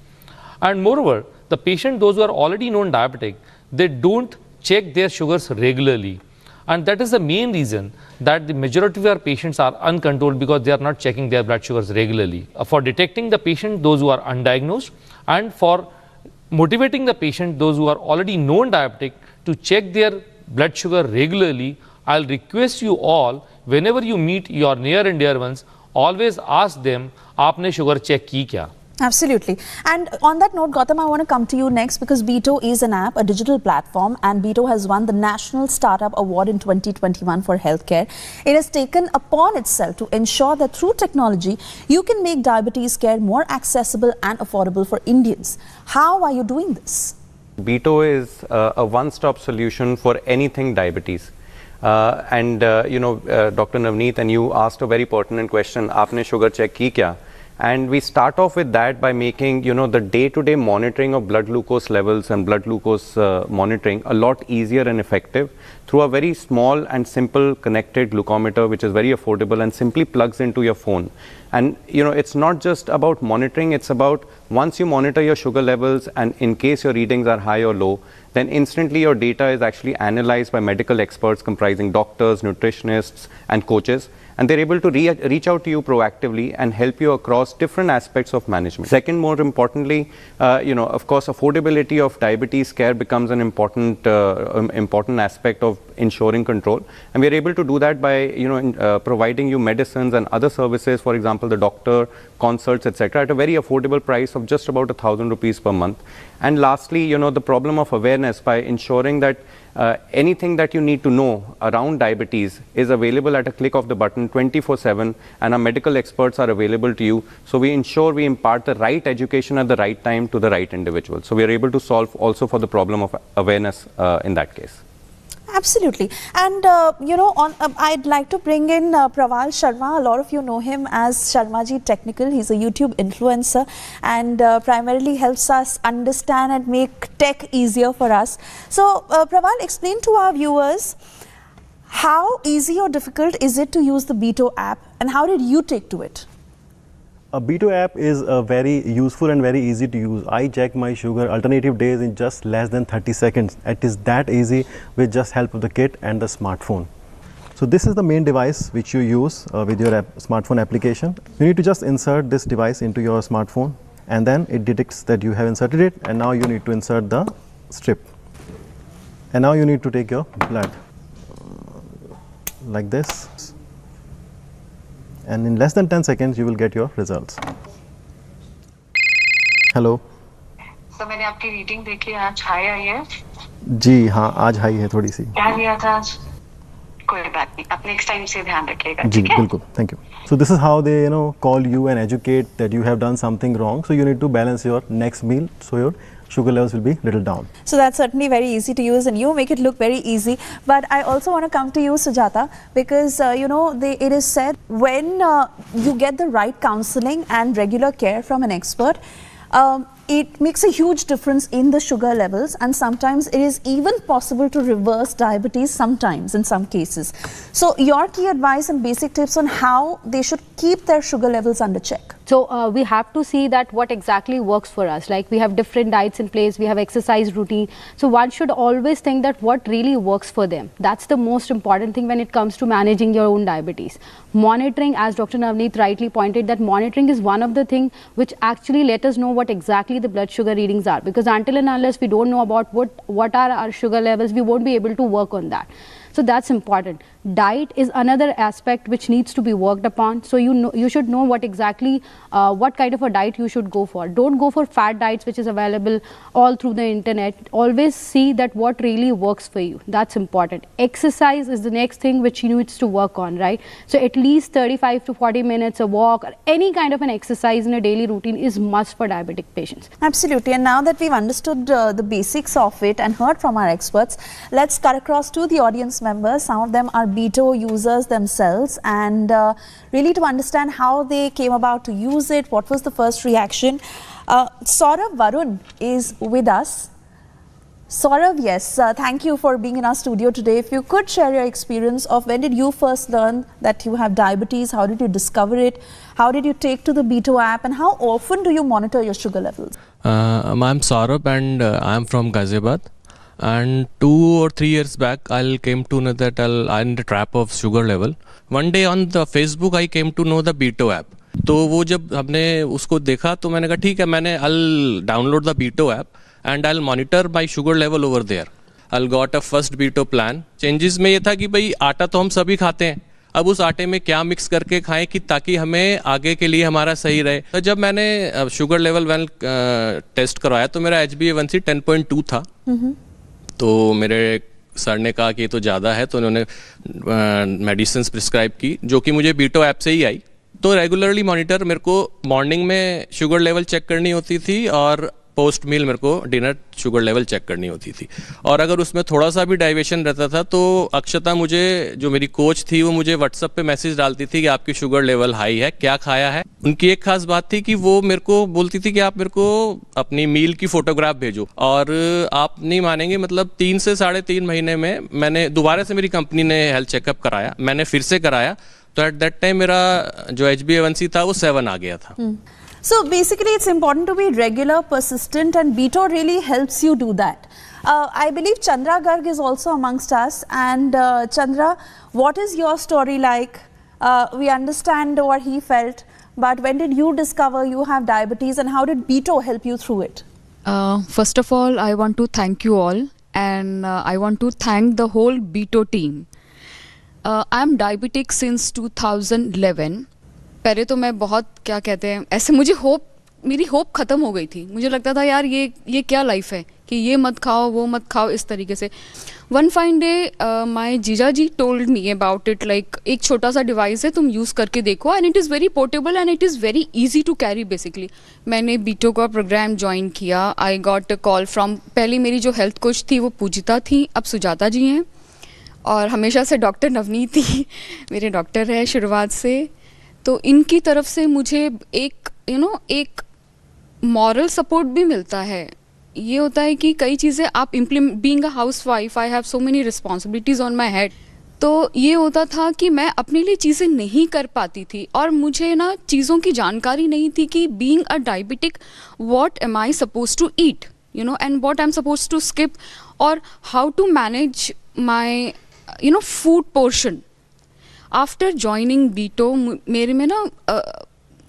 And moreover, the patient, those who are already known diabetic, they don't check their sugars regularly. And that is the main reason that the majority of our patients are uncontrolled, because they are not checking their blood sugars regularly. For detecting the patient, those who are undiagnosed, and for motivating the patient, those who are already known diabetic, to check their blood sugar regularly, I'll request you all, whenever you meet your near and dear ones, always ask them, aapne sugar check ki kya? Absolutely. And on that note, Gautam, I want to come to you next, because Beto is an app, a digital platform, and Beto has won the National Startup Award in 2021 for healthcare. It has taken upon itself to ensure that through technology, you can make diabetes care more accessible and affordable for Indians. How are you doing this? Beto is a one-stop solution for anything diabetes. Dr. Navneet and you asked a very pertinent question, aapne sugar check ki kya? And we start off with that by making, the day-to-day monitoring of blood glucose levels and blood glucose monitoring a lot easier and effective through a very small and simple connected glucometer, which is very affordable and simply plugs into your phone. And, it's not just about monitoring, it's about once you monitor your sugar levels, and in case your readings are high or low, then instantly your data is actually analyzed by medical experts comprising doctors, nutritionists, and coaches. And they're able to reach out to you proactively and help you across different aspects of management. Second, more importantly, of course, affordability of diabetes care becomes an important aspect of ensuring control. And we're able to do that by, providing you medicines and other services, for example, the doctor, consults, etc., at a very affordable price of just about 1,000 rupees per month. And lastly, the problem of awareness, by ensuring that anything that you need to know around diabetes is available at a click of the button 24/7, and our medical experts are available to you. So we ensure we impart the right education at the right time to the right individual. So we are able to solve also for the problem of awareness in that case. Absolutely. And, I'd like to bring in Praval Sharma. A lot of you know him as Sharmaji Technical. He's a YouTube influencer and primarily helps us understand and make tech easier for us. So, Praval, explain to our viewers, how easy or difficult is it to use the Beto app, and how did you take to it? A Beto app is very useful and very easy to use. I check my sugar alternative days in just less than 30 seconds. It is that easy with just help of the kit and the smartphone. So this is the main device which you use with your smartphone application. You need to just insert this device into your smartphone, and then it detects that you have inserted it, and now you need to insert the strip. And now you need to take your blood like this. And in less than 10 seconds, you will get your results. Hello. So मैंने आपकी reading देखी, आज high आई है? जी हाँ, आज high है थोड़ी सी. क्या लिया था आज? कोई बात नहीं, आप नेक्स्ट टाइम से ध्यान रखिएगा, जी ठीक है? बिल्कुल, thank you. So this is how they call you and educate that you have done something wrong. So you need to balance your next meal so your sugar levels will be little down. So that's certainly very easy to use, and you make it look very easy. But I also want to come to you, Sujata, because it is said when you get the right counseling and regular care from an expert, it makes a huge difference in the sugar levels, and sometimes it is even possible to reverse diabetes sometimes in some cases. So your key advice and basic tips on how they should keep their sugar levels under check. So we have to see that what exactly works for us. Like we have different diets in place, we have exercise routine. So one should always think that what really works for them. That's the most important thing when it comes to managing your own diabetes. Monitoring, as Dr. Navneet rightly pointed, that monitoring is one of the things which actually let us know what exactly the blood sugar readings are. Because until and unless we don't know about what are our sugar levels, we won't be able to work on that. So that's important. Diet is another aspect which needs to be worked upon. So you should know what exactly what kind of a diet you should go for. Don't go for fat diets which is available all through the internet. Always see that what really works for you. That's important. Exercise is the next thing which you needs to work on, right? So at least 35 to 40 minutes a walk or any kind of an exercise in a daily routine is must for diabetic patients. Absolutely. And now that we've understood the basics of it and heard from our experts, let's cut across to the audience members. Some of them are Beto users themselves, and really to understand how they came about to use it, what was the first reaction. Saurabh Varun is with us. Saurav, yes, thank you for being in our studio today. If you could share your experience of when did you first learn that you have diabetes, how did you discover it, how did you take to the Beto app, and how often do you monitor your sugar levels? I'm Saurabh and I'm from Ghaziabad. And 2 or 3 years back, I came to know that I'm in the trap of sugar level. One day on the Facebook, I came to know the Beto app. तो वो जब हमने उसको देखा तो मैंने कहा ठीक है, मैंने I'll download the Beto app and I'll monitor my sugar level over there. I'll got a first Beto plan. Changes में ये था कि भाई आटा तो हम सभी खाते हैं, अब उस आटे में क्या मिक्स करके खाएं कि ताकि हमें आगे के लिए हमारा सही रहे. तो जब मैंने शुगर लेवल वेल टेस्ट करवाया तो मेरा HbA1c 10.2 था. तो मेरे सर ने कहा कि ये तो ज़्यादा है, तो उन्होंने मेडिसिन प्रिस्क्राइब की जो कि मुझे बीटो ऐप से ही आई. तो रेगुलरली मॉनिटर मेरे को मॉर्निंग में शुगर लेवल चेक करनी होती थी और पोस्ट मील मेरे को डिनर शुगर लेवल चेक करनी होती थी. और अगर उसमें थोड़ा सा भी डाइवेशन रहता था तो अक्षता मुझे, जो मेरी कोच थी, वो मुझे व्हाट्सएप पे मैसेज डालती थी कि आपकी शुगर लेवल हाई है, क्या खाया है. उनकी एक खास बात थी कि वो मेरे को बोलती थी कि आप मेरे को अपनी मील की फोटोग्राफ भेजो. और आप नहीं मानेंगे, मतलब 3 से 3.5 महीने में मैंने दोबारा से, मेरी कंपनी ने हेल्थ चेकअप कराया, मैंने फिर से कराया, तो एट दैट टाइम मेरा जो HbA1c था वो 7 आ गया था. So basically it's important to be regular, persistent, and Beto really helps you do that. I believe Chandra Garg is also amongst us, and Chandra, what is your story like? We understand what he felt, but when did you discover you have diabetes and how did Beto help you through it? First of all, I want to thank you all, and I want to thank the whole Beto team. I am diabetic since 2011. पहले तो मैं बहुत, क्या कहते हैं, ऐसे मुझे मेरी होप ख़त्म हो गई थी. मुझे लगता था यार ये क्या लाइफ है कि ये मत खाओ वो मत खाओ इस तरीके से. One fine day my jija ji told me about it, like एक छोटा सा डिवाइस है, तुम यूज़ करके देखो, and it is very portable and it is very easy to carry basically. मैंने बीटो का प्रोग्राम ज्वाइन किया. I got a call from, पहले मेरी जो हेल्थ कोच थी वो पूजिता थी, अब सुजाता जी हैं, और हमेशा से डॉक्टर नवनीत ही मेरे डॉक्टर है शुरुआत से. तो इनकी तरफ से मुझे एक मॉरल सपोर्ट भी मिलता है. ये होता है कि कई चीज़ें आप being a house wife, I have so many responsibilities on my head. तो ये होता था कि मैं अपने लिए चीज़ें नहीं कर पाती थी, और मुझे ना चीज़ों की जानकारी नहीं थी कि being a diabetic what am I suppose to eat, and what I am suppose to skip, और how to manage my food portion. After joining BeatO मेरे में ना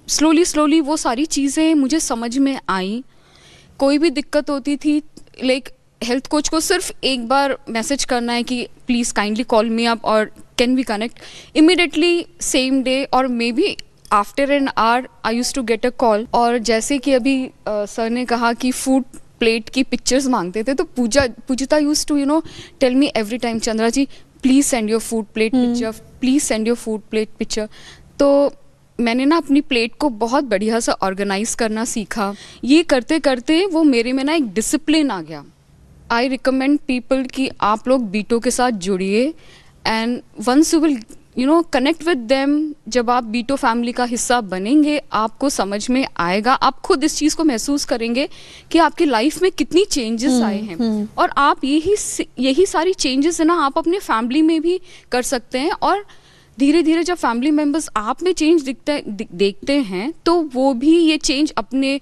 स्लोली वो सारी चीज़ें मुझे समझ में आई. कोई भी दिक्कत होती थी, लाइक हेल्थ कोच को सिर्फ एक बार मैसेज करना है कि please kindly call me up और can we connect. Immediately same day और maybe after an hour I use to get a call. और जैसे कि अभी सर ने कहा कि फूड प्लेट की पिक्चर्स मांगते थे, तो Pujita use to tell me every time, Chandra ji please send your food plate picture, please send your food plate picture. तो मैंने ना अपनी प्लेट को बहुत बढ़िया सा ऑर्गेनाइज करना सीखा. ये करते करते वो मेरे में ना एक डिसिप्लिन आ गया. आई रिकमेंड पीपल कि आप लोग बीटो के साथ जुड़िए, and once you will connect with them, जब आप बीटो फैमिली का हिस्सा बनेंगे आपको समझ में आएगा, आप खुद इस चीज़ को महसूस करेंगे कि आपकी लाइफ में कितनी चेंजेस आए हैं. और आप यही सारी चेंजेस है ना आप अपने फैमिली में भी कर सकते हैं. और धीरे धीरे जब फैमिली मेम्बर्स आप में चेंज देखते हैं तो वो भी ये चेंज अपने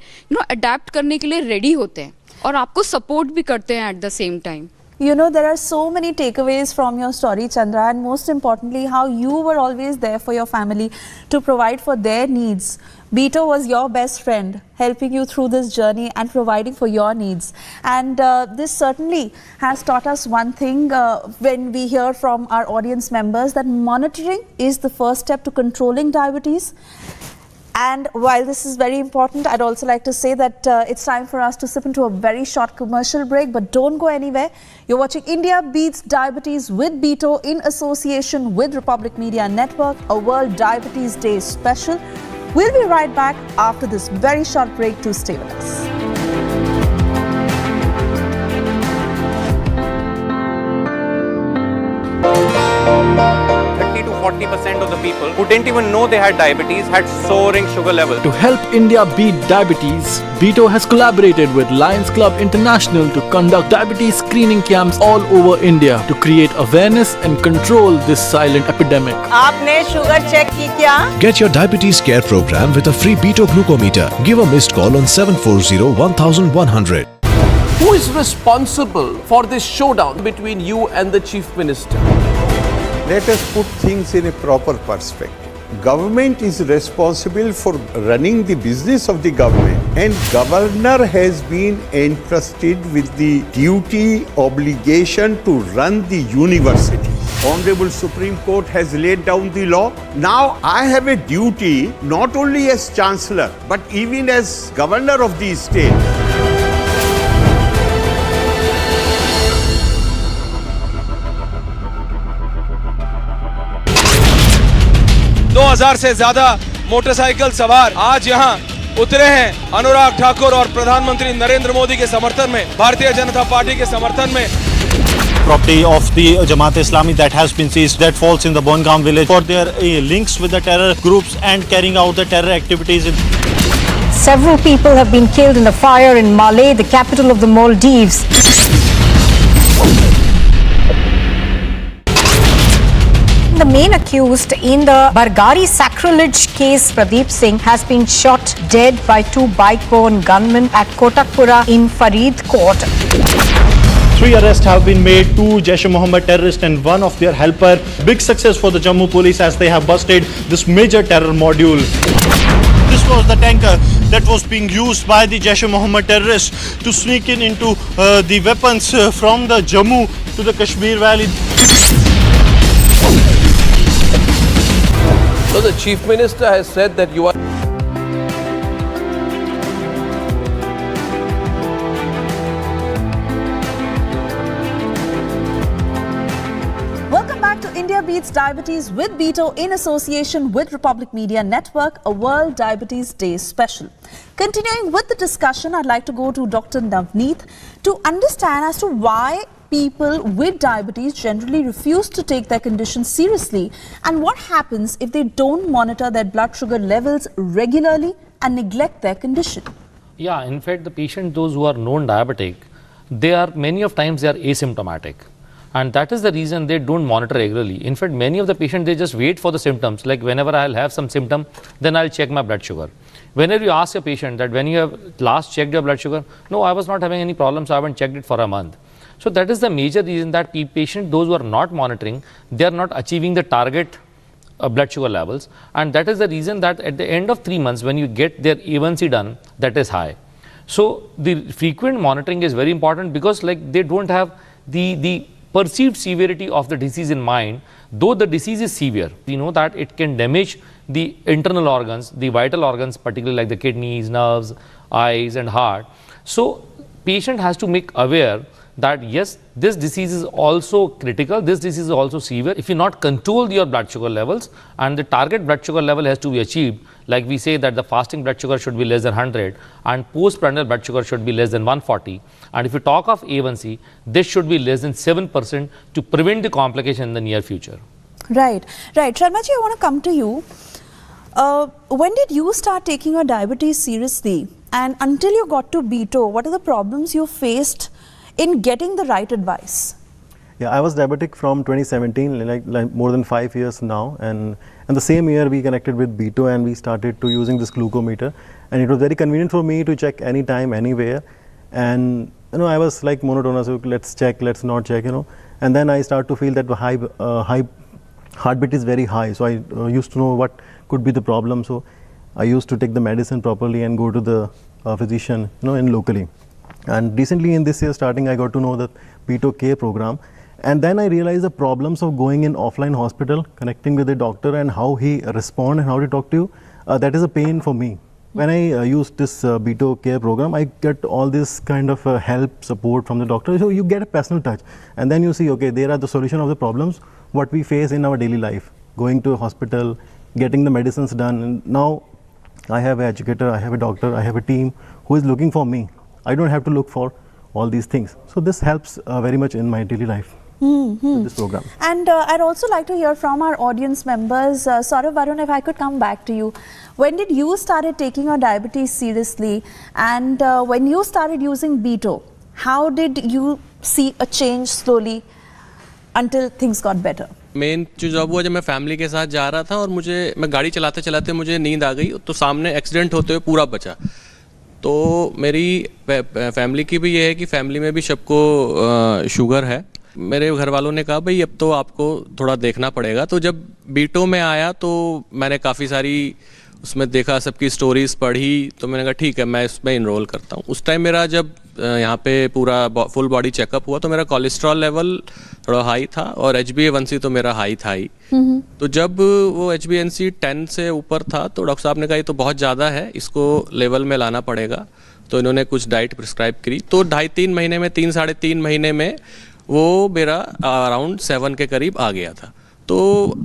अडेप्ट करने के लिए रेडी होते हैं और आपको सपोर्ट भी करते हैं at the same time. There are so many takeaways from your story, Chandra, and most importantly, how you were always there for your family to provide for their needs. Beto was your best friend, helping you through this journey and providing for your needs. And this certainly has taught us one thing when we hear from our audience members, that monitoring is the first step to controlling diabetes. And while this is very important, I'd also like to say that it's time for us to slip into a very short commercial break, but don't go anywhere. You're watching India Beats Diabetes with Beto in association with Republic Media Network, a World Diabetes Day special. We'll be right back after this very short break. To stay with us. 40% of the people who didn't even know they had diabetes had soaring sugar levels. To help India beat diabetes, Beto has collaborated with Lions Club International to conduct diabetes screening camps all over India to create awareness and control this silent epidemic. आपने sugar check की क्या? Get your diabetes care program with a free Beto glucometer. Give a missed call on 740-1100. Who is responsible for this showdown between you and the Chief Minister? Let us put things in a proper perspective. Government is responsible for running the business of the government, and governor has been entrusted with the duty, obligation to run the university. Honorable Supreme Court has laid down the law. Now I have a duty not only as Chancellor but even as Governor of the state. 2000 से ज्यादा motorcycle सवार आज यहाँ उतरे हैं अनुराग ठाकुर और प्रधानमंत्री नरेंद्र मोदी के समर्थन में, भारतीय जनता पार्टी के समर्थन में। Property of the Jamaat Islami that has been seized, that falls in the Bongaon village for their links with the terror groups and carrying out the terror activities. Several people have been killed in the fire in Malé, the capital of the Maldives. The main accused in the Bargari sacrilege case, Dept Singh, has been shot dead by two bike-borne gunmen at Kotakpura in Faridkot. 3 arrests have been made, 2 Jaish-e-Mohammed terrorists and 1 of their helper. Big success for the Jammu police as they have busted this major terror module. This was the tanker that was being used by the Jaish-e-Mohammed terrorists to sneak into the weapons from the Jammu to the Kashmir Valley. So the Chief Minister has said that you are... Welcome back to India Beats Diabetes with Beto in association with Republic Media Network, a World Diabetes Day special. Continuing with the discussion, I'd like to go to Dr. Navneet to understand as to why people with diabetes generally refuse to take their condition seriously and what happens if they don't monitor their blood sugar levels regularly and neglect their condition. Yeah, in fact, the patient, those who are known diabetic, many of times they are asymptomatic. And that is the reason they don't monitor regularly. In fact, many of the patients, they just wait for the symptoms. Like whenever I'll have some symptom, then I'll check my blood sugar. Whenever you ask a patient that when you have last checked your blood sugar, no, I was not having any problems, I haven't checked it for a month. So that is the major reason that patients, those who are not monitoring, they are not achieving the target blood sugar levels. And that is the reason that at the end of 3 months, when you get their A1C done, that is high. So the frequent monitoring is very important because like they don't have the perceived severity of the disease in mind, though the disease is severe. We know that it can damage the internal organs, the vital organs, particularly like the kidneys, nerves, eyes and heart. So patient has to make aware that yes, this disease is also critical, this disease is also severe. If you not control your blood sugar levels and the target blood sugar level has to be achieved, like we say that the fasting blood sugar should be less than 100 and postprandial blood sugar should be less than 140. And if you talk of A1C, this should be less than 7% to prevent the complication in the near future. Right. Sharmaji, I want to come to you. When did you start taking your diabetes seriously? And until you got to Beto, what are the problems you faced in getting the right advice? Yeah, I was diabetic from 2017, like more than 5 years now, and the same year we connected with Beto and we started to using this glucometer, and it was very convenient for me to check anytime, anywhere, and I was like monotonous, so let's check, let's not check, and then I start to feel that high heartbeat is very high, so I used to know what could be the problem, so I used to take the medicine properly and go to the physician, in locally. And recently in this year starting, I got to know the Beto Care program, and then I realized the problems of going in offline hospital, connecting with the doctor and how he respond and how to talk to you, that is a pain for me. When I used this Beto Care program, I get all this kind of help, support from the doctor, so you get a personal touch, and then you see, okay, there are the solution of the problems what we face in our daily life, going to a hospital, getting the medicines done, and now I have an educator, I have a doctor, I have a team who is looking for me. I don't have to look for all these things. So this helps very much in my daily life. with this program. And I'd also like to hear from our audience members. Saurav, Varun, if I could come back to you. When did you started taking your diabetes seriously? And when you started using Beto, how did you see a change slowly until things got better? Main जो job हुआ, जब मैं family के साथ जा रहा था और मैं गाड़ी चलाते चलाते मुझे नींद आ गई, तो सामने एक्सीडेंट होते हुए पूरा बचा। तो मेरी फैमिली की भी ये है कि फैमिली में भी सबको शुगर है। मेरे घर वालों ने कहा भाई अब तो आपको थोड़ा देखना पड़ेगा। तो जब बीटो में आया तो मैंने काफ़ी सारी उसमें देखा, सबकी स्टोरीज पढ़ी, तो मैंने कहा ठीक है मैं इसमें इनरोल करता हूँ। उस टाइम मेरा जब यहाँ पे पूरा फुल बॉडी चेकअप हुआ तो मेरा कोलेस्ट्रॉल लेवल थोड़ा हाई था और HbA1c तो मेरा हाई था ही। तो जब वो HbA1c 10 से ऊपर था तो डॉक्टर साहब ने कहा ये तो बहुत ज़्यादा है, इसको लेवल में लाना पड़ेगा। तो इन्होंने कुछ डाइट प्रिस्क्राइब करी। तो 2.5-3 महीने में, 3-3.5 महीने में वो मेरा अराउंड 7 के करीब आ गया था। तो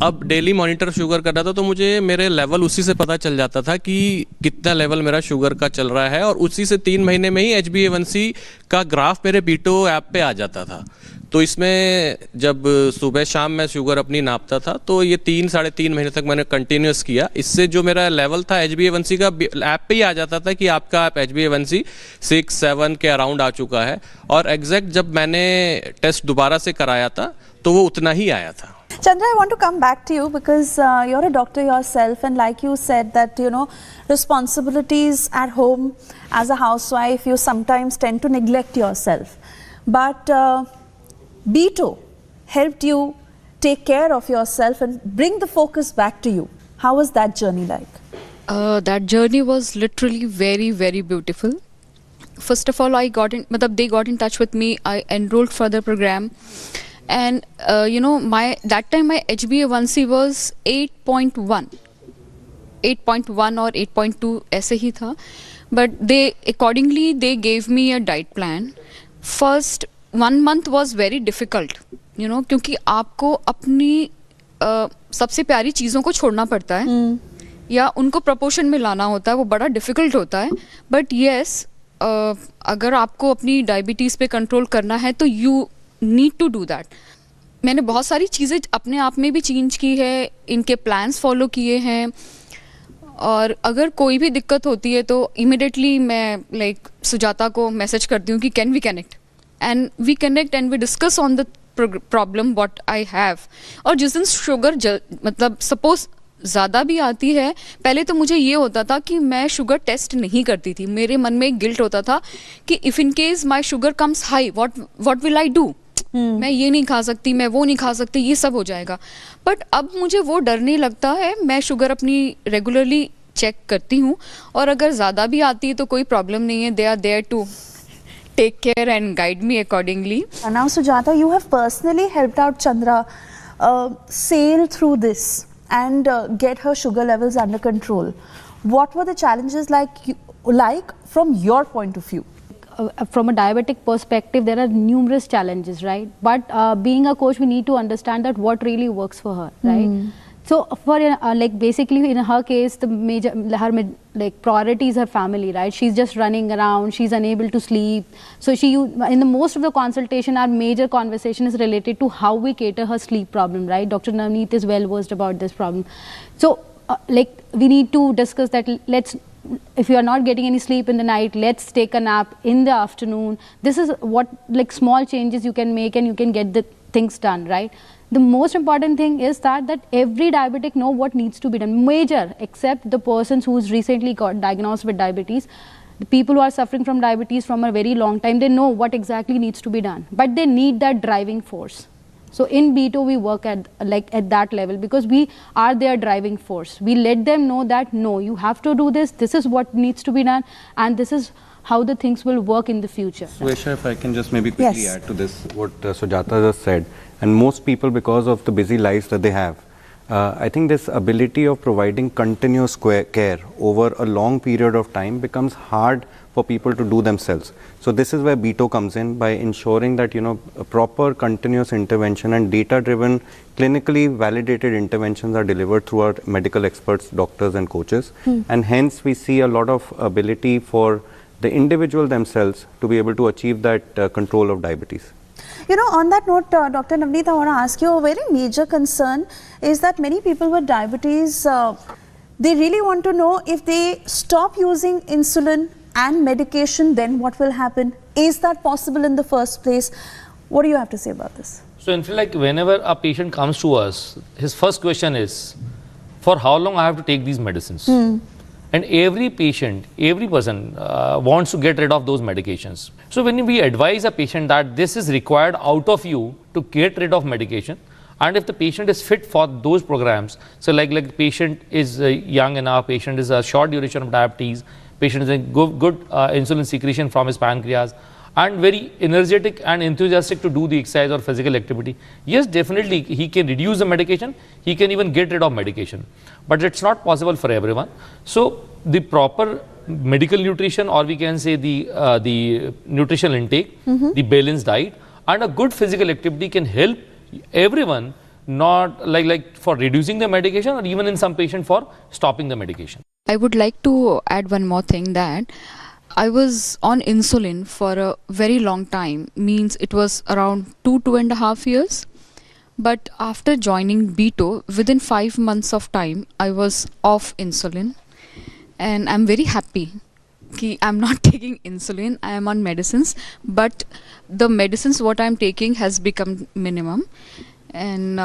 अब डेली मॉनिटर शुगर कर रहा था तो मुझे मेरे लेवल उसी से पता चल जाता था कि कितना लेवल मेरा शुगर का चल रहा है, और उसी से 3 महीने में ही HbA1c का ग्राफ मेरे बीटो ऐप पे आ जाता था। तो इसमें जब सुबह शाम मैं शुगर अपनी नापता था तो ये 3-3.5 महीने तक मैंने कंटिन्यूस किया। इससे जो मेरा लेवल था HbA1c का ऐप पे ही आ जाता था कि आपका HbA1c 6-7 के अराउंड आ चुका है, और एग्जैक्ट जब मैंने टेस्ट दोबारा से कराया था तो वो उतना ही आया था। Chandra, I want to come back to you because you're a doctor yourself, and like you said that, you know, responsibilities at home as a housewife, you sometimes tend to neglect yourself. But Beto helped you take care of yourself and bring the focus back to you. How was that journey like? That journey was literally very, very beautiful. First of all, they got in touch with me. I enrolled for the program. And you know, that time my HbA1c was 8.1 or 8.2 ऐसे ही था, but accordingly they gave me a diet plan. First 1 month was very difficult, you know, क्योंकि आपको अपनी सबसे प्यारी चीज़ों को छोड़ना पड़ता है या उनको प्रपोर्शन में लाना होता है, वो बड़ा डिफिकल्ट होता है। बट येस, अगर आपको अपनी डायबिटीज़ पे कंट्रोल करना है तो you need to do that. मैंने बहुत सारी चीज़ें अपने आप में भी चेंज की है, इनके प्लान्स फॉलो किए हैं, और अगर कोई भी दिक्कत होती है तो इमिडिएटली मैं सुजाता को मैसेज करती हूँ कि can we connect, and we connect and we discuss on the problem what I have. और जिस दिन शुगर मतलब सपोज ज़्यादा भी आती है, पहले तो मुझे ये होता था कि मैं शुगर टेस्ट नहीं करती थी। मेरे मन में एक गिल्ट होता था कि if in case my sugar comes high what will I do, मैं ये नहीं खा सकती, मैं वो नहीं खा सकती, ये सब हो जाएगा। बट अब मुझे वो डर नहीं लगता है। मैं शुगर अपनी रेगुलरली चेक करती हूँ, और अगर ज़्यादा भी आती है तो कोई प्रॉब्लम नहीं है। They are there to take care and guide me accordingly. And now Sujata, you have personally helped out Chandra sail through this and get her sugar levels under control. What were the challenges like from your point of view? From a diabetic perspective, there are numerous challenges, right? But being a coach, we need to understand that what really works for her, right? So for basically in her case, her priority is her family, right? She's just running around, she's unable to sleep. So in the most of the consultation, our major conversation is related to how we cater her sleep problem, right? Dr. Navneet is well versed about this problem. So we need to discuss that. If you are not getting any sleep in the night, let's take a nap in the afternoon. This is what small changes you can make, and you can get the things done, right? The most important thing is that every diabetic know what needs to be done. Major, except the persons who's recently got diagnosed with diabetes. The people who are suffering from diabetes from a very long time, they know what exactly needs to be done. But they need that driving force. So in Beto, we work at that level, because we are their driving force. We let them know that, no, you have to do this. This is what needs to be done. And this is how the things will work in the future. Suesha, if I can just maybe quickly add to this, what Sujata just said. And most people, because of the busy lives that they have, I think this ability of providing continuous care over a long period of time becomes hard for people to do themselves. So this is where Beto comes in, by ensuring that, you know, a proper continuous intervention and data-driven, clinically validated interventions are delivered through our medical experts, doctors and coaches. And hence we see a lot of ability for the individual themselves to be able to achieve that control of diabetes. You know, on that note, Dr. Navneet, I want to ask you, a very major concern is that many people with diabetes, they really want to know if they stop using insulin and medication, then what will happen? Is that possible in the first place? What do you have to say about this? So in fact, like whenever a patient comes to us, his first question is, for how long I have to take these medicines? And every patient, every person wants to get rid of those medications. So when we advise a patient that this is required out of you to get rid of medication, and if the patient is fit for those programs, so like the patient is young enough, patient is a short duration of diabetes, patient is in good insulin secretion from his pancreas, and very energetic and enthusiastic to do the exercise or physical activity, yes, definitely he can reduce the medication, he can even get rid of medication. But it's not possible for everyone. So the proper medical nutrition, or we can say the nutritional intake, the balanced diet, and a good physical activity can help everyone, not like for reducing the medication, or even in some patient for stopping the medication. I would like to add one more thing, that I was on insulin for a very long time, means it was around 2.5 years. But after joining Beto, within 5 months of time, I was off insulin. And I'm very happy that I'm not taking insulin, I am on medicines. But the medicines what I'm taking has become minimum. And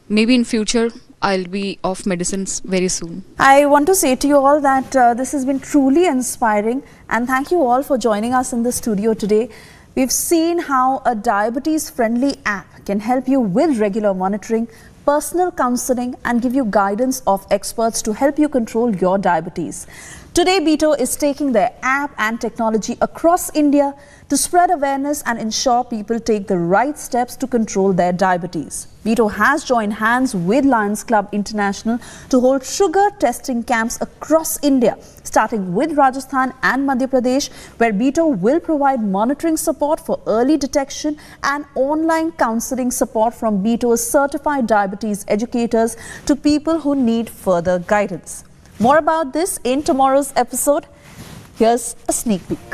maybe in future, I'll be off medicines very soon. I want to say to you all that this has been truly inspiring, and thank you all for joining us in the studio today. We've seen how a diabetes-friendly app can help you with regular monitoring, personal counseling, and give you guidance of experts to help you control your diabetes. Today, Beto is taking their app and technology across India to spread awareness and ensure people take the right steps to control their diabetes. Beto has joined hands with Lions Club International to hold sugar testing camps across India, starting with Rajasthan and Madhya Pradesh, where Beto will provide monitoring support for early detection and online counseling support from Beto's certified diabetes educators to people who need further guidance. More about this in tomorrow's episode. Here's a sneak peek.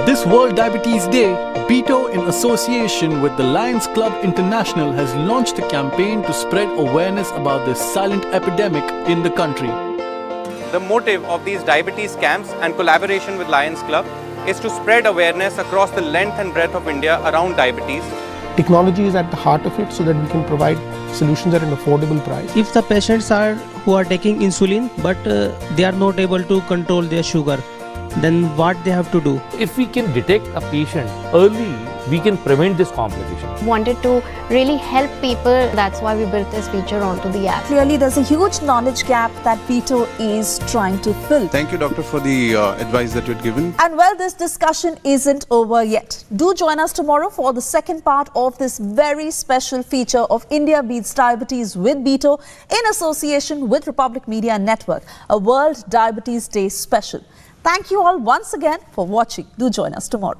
This World Diabetes Day, Beto, in association with the Lions Club International, has launched a campaign to spread awareness about this silent epidemic in the country. The motive of these diabetes camps and collaboration with Lions Club is to spread awareness across the length and breadth of India around diabetes. Technology is at the heart of it so that we can provide solutions at an affordable price. If the patients who are taking insulin but they are not able to control their sugar, then what they have to do? If we can detect a patient early, we can prevent this complication. Wanted to really help people, that's why we built this feature onto the app. Clearly, there's a huge knowledge gap that Beto is trying to fill. Thank you, Doctor, for the advice that you had given. And well, this discussion isn't over yet. Do join us tomorrow for the second part of this very special feature of India Beats Diabetes with Beto in association with Republic Media Network, a World Diabetes Day special. Thank you all once again for watching. Do join us tomorrow.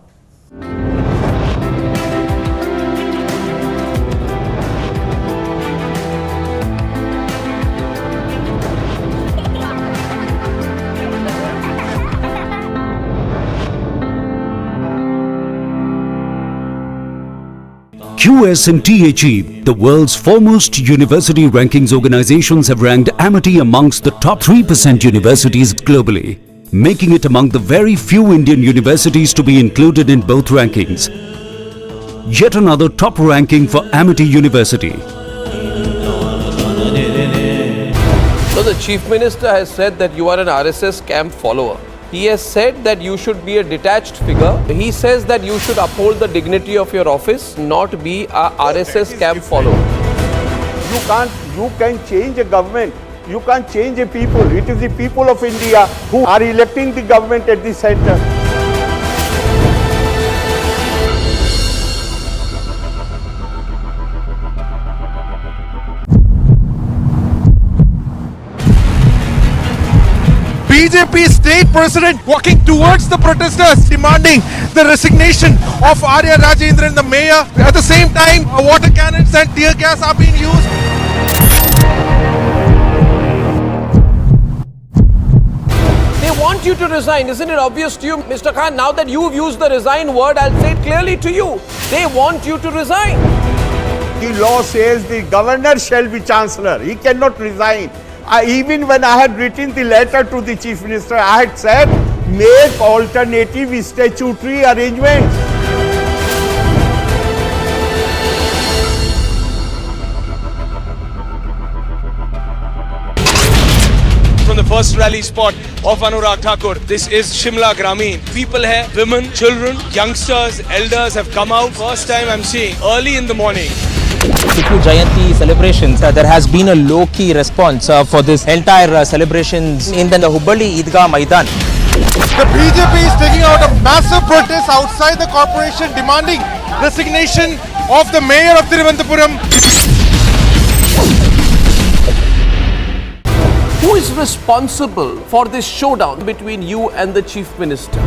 QS&THE, the world's foremost university rankings organizations, have ranked Amity amongst the top 3% universities globally, making it among the very few Indian universities to be included in both rankings. Yet another top ranking for Amity University. So the Chief Minister has said that you are an RSS camp follower. He has said that you should be a detached figure. He says that you should uphold the dignity of your office, not be a RSS camp follower. You can change a government. You can't change a people. It is the people of India who are electing the government at the center. BJP state president walking towards the protesters, demanding the resignation of Arya Rajendran, the mayor. At the same time, water cannons and tear gas are being used. They want you to resign. Isn't it obvious to you, Mr. Khan? Now that you've used the resign word, I'll say it clearly to you. They want you to resign. The law says the governor shall be chancellor. He cannot resign. Even when I had written the letter to the chief minister, I had said, make alternative statutory arrangements. From the first rally spot of Anurag Thakur, this is Shimla Grameen. People here, women, children, youngsters, elders have come out. First time I'm seeing early in the morning. Tipu Jayanti celebrations, there has been a low-key response for this entire celebrations in the Hubballi Idgah Maidan. The BJP is taking out a massive protest outside the corporation demanding resignation of the mayor of Thiruvananthapuram. Who is responsible for this showdown between you and the chief minister?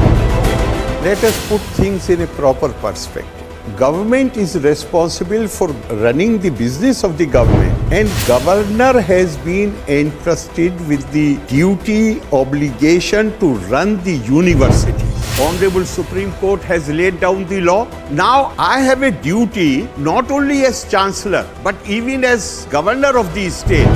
Let us put things in a proper perspective. Government is responsible for running the business of the government, and governor has been entrusted with the duty, obligation to run the university. Honorable Supreme Court has laid down the law. Now I have a duty not only as chancellor but even as governor of the state.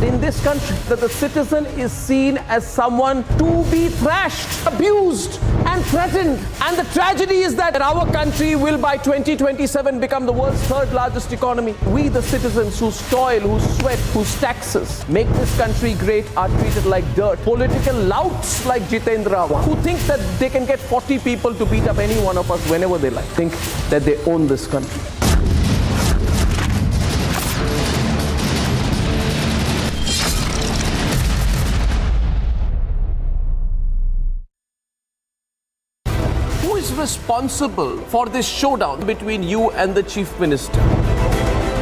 In this country, that the citizen is seen as someone to be thrashed, abused and threatened. And the tragedy is that our country will by 2027 become the world's third largest economy. We, the citizens whose toil, whose sweat, whose taxes make this country great, are treated like dirt. Political louts like Jitendra, who think that they can get 40 people to beat up any one of us whenever they like, think that they own this country. Responsible for this showdown between you and the chief minister?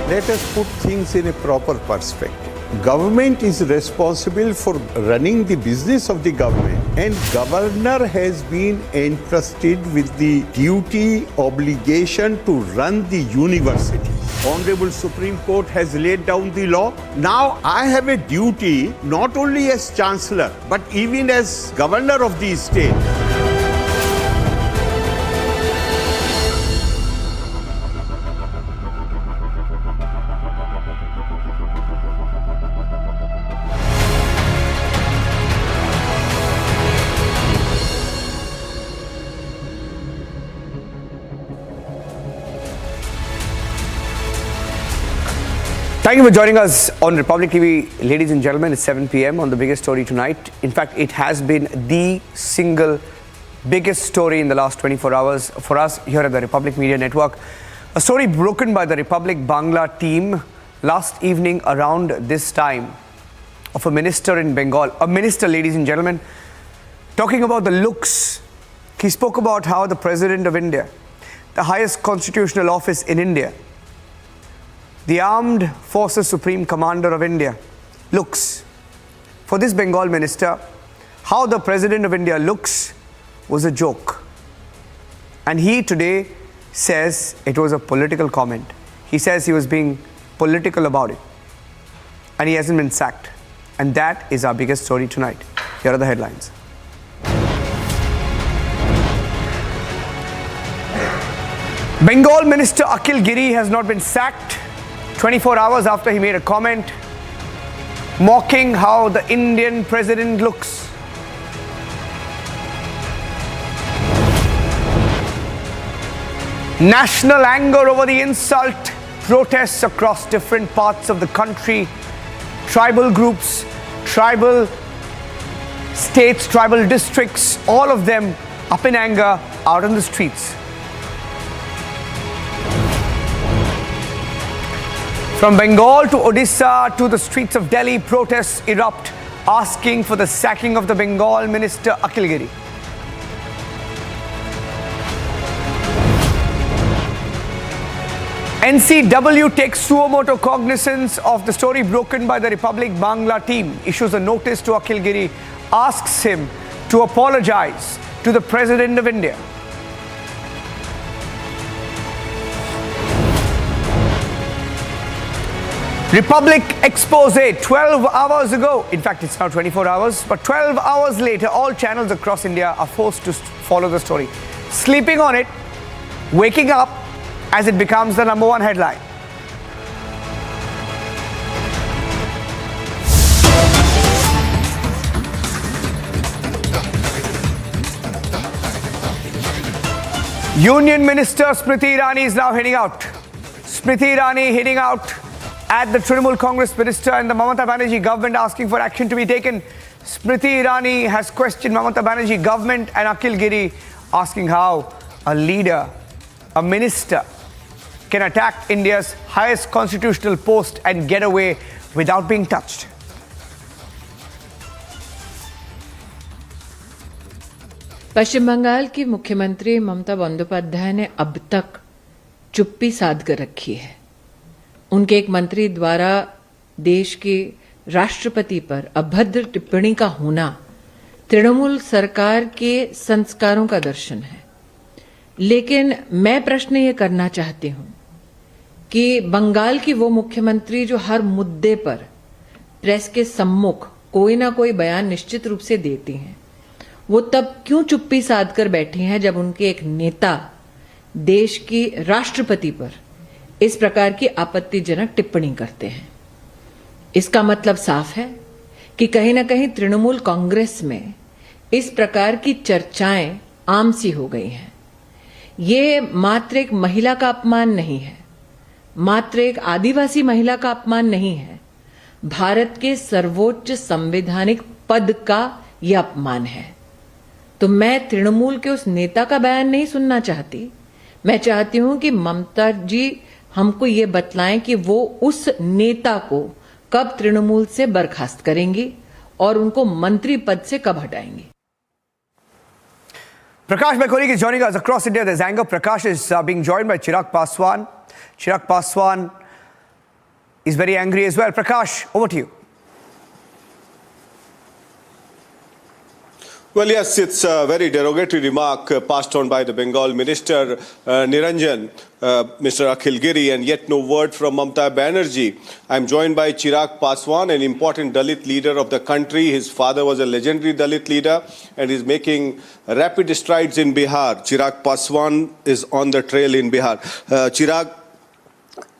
Let us put things in a proper perspective. Government is responsible for running the business of the government, and governor has been entrusted with the duty, obligation to run the university. Honorable Supreme Court has laid down the law. Now I have a duty not only as chancellor but even as governor of the state. Thank you for joining us on Republic TV. Ladies and gentlemen, it's 7 p.m. on the biggest story tonight. In fact, it has been the single biggest story in the last 24 hours for us here at the Republic Media Network. A story broken by the Republic Bangla team last evening around this time of a minister in Bengal. A minister, ladies and gentlemen, talking about the looks. He spoke about how the President of India, the highest constitutional office in India, the Armed Forces Supreme Commander of India, looks. For this Bengal minister, how the President of India looks was a joke. And he today says it was a political comment. He says he was being political about it. And he hasn't been sacked. And that is our biggest story tonight. Here are the headlines. Bengal Minister Akhil Giri has not been sacked 24 hours after he made a comment mocking how the Indian president looks. National anger over the insult, protests across different parts of the country, tribal groups, tribal states, tribal districts, all of them up in anger out on the streets. From Bengal to Odisha to the streets of Delhi, protests erupt, asking for the sacking of the Bengal minister Akhil Giri. NCW takes suo motu cognizance of the story broken by the Republic Bangla team, issues a notice to Akhil Giri, asks him to apologize to the President of India. Republic expose 12 hours ago. In fact, it's now 24 hours, but 12 hours later, all channels across India are forced to follow the story. Sleeping on it, waking up as it becomes the #1 headline. Union Minister Smriti Irani is now heading out. Smriti Irani heading out at the Trinamool Congress Minister and the Mamata Banerjee government asking for action to be taken. Smriti Irani has questioned Mamata Banerjee government and Akhil Giri, asking how a leader, a minister, can attack India's highest constitutional post and get away without being touched. पश्चिम बंगाल की मुख्यमंत्री ममता बंदोपाध्याय ने अब तक चुप्पी साध कर रखी है। उनके एक मंत्री द्वारा देश के राष्ट्रपति पर अभद्र टिप्पणी का होना तृणमूल सरकार के संस्कारों का दर्शन है। लेकिन मैं प्रश्न ये करना चाहती हूं कि बंगाल की वो मुख्यमंत्री जो हर मुद्दे पर प्रेस के सम्मुख कोई ना कोई बयान निश्चित रूप से देती हैं, वो तब क्यों चुप्पी साध कर बैठी हैं जब उनके एक नेता देश की राष्ट्रपति पर इस प्रकार की आपत्तिजनक टिप्पणी करते हैं। इसका मतलब साफ है कि कहीं ना कहीं तृणमूल कांग्रेस में इस प्रकार की चर्चाएं आम सी हो गई हैं। ये मात्र एक महिला का अपमान नहीं है, मात्र एक आदिवासी महिला का अपमान नहीं है, भारत के सर्वोच्च संवैधानिक पद का यह अपमान है। तो मैं तृणमूल के उस नेता का बयान नहीं सुनना चाहती, मैं चाहती हूं कि ममता जी हमको ये बतलाएं कि वो उस नेता को कब तृणमूल से बर्खास्त करेंगी और उनको मंत्री पद से कब हटाएंगी। Prakash, my colleague, is joining us across India. There's anger. Prakash is being joined by Chirag Paswan. Chirag Paswan is very angry as well. Prakash, over to you. Well, yes, it's a very derogatory remark passed on by the Bengal Minister Niranjan, Mr. Akhil Giri, and yet no word from Mamata Banerjee. I'm joined by Chirag Paswan, an important Dalit leader of the country. His father was a legendary Dalit leader and is making rapid strides in Bihar. Chirag Paswan is on the trail in Bihar. Chirag,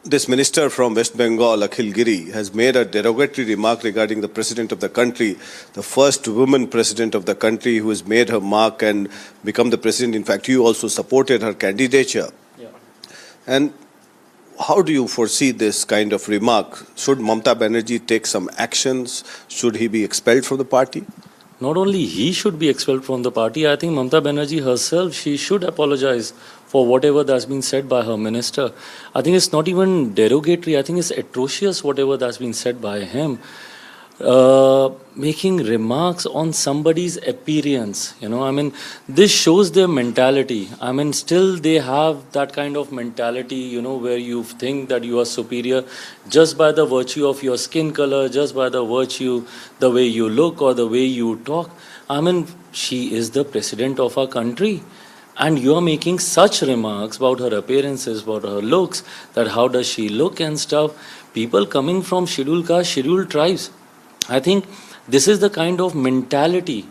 this minister from West Bengal, Akhil Giri, has made a derogatory remark regarding the president of the country, the first woman president of the country who has made her mark and become the president. In fact, you also supported her candidature. Yeah. And how do you foresee this kind of remark? Should Mamata Banerjee take some actions? Should he be expelled from the party? Not only he should be expelled from the party, I think Mamata Banerjee herself, she should apologize for whatever that's been said by her minister. I think it's not even derogatory, I think it's atrocious whatever that's been said by him. Making remarks on somebody's appearance, you know, I mean, this shows their mentality. I mean, still they have that kind of mentality, you know, where you think that you are superior just by the virtue of your skin color, just by the virtue, the way you look or the way you talk. I mean, she is the president of our country. And you are making such remarks about her appearances, about her looks, that how does she look and stuff. People coming from scheduled caste, scheduled tribes, I think this is the kind of mentality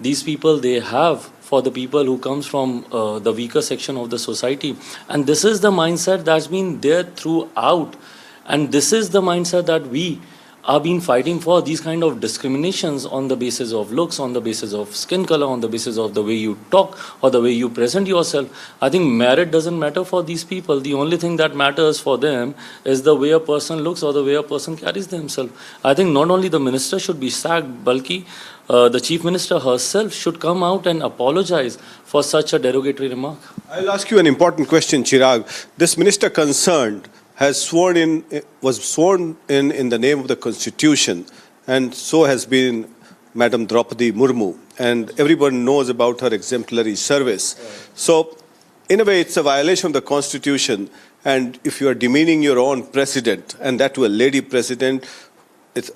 these people they have for the people who comes from the weaker section of the society. And this is the mindset that's been there throughout. And this is the mindset that we are been fighting for, these kind of discriminations on the basis of looks, on the basis of skin color, on the basis of the way you talk or the way you present yourself. I think merit doesn't matter for these people. The only thing that matters for them is the way a person looks or the way a person carries themselves. I think not only the minister should be sacked, balki the chief minister herself should come out and apologize for such a derogatory remark. I'll ask you an important question, Chirag. This minister concerned was sworn in the name of the Constitution, and so has been Madam Draupadi Murmu, and everyone knows about her exemplary service. So, in a way, it's a violation of the Constitution, and if you are demeaning your own president, and that to a lady president,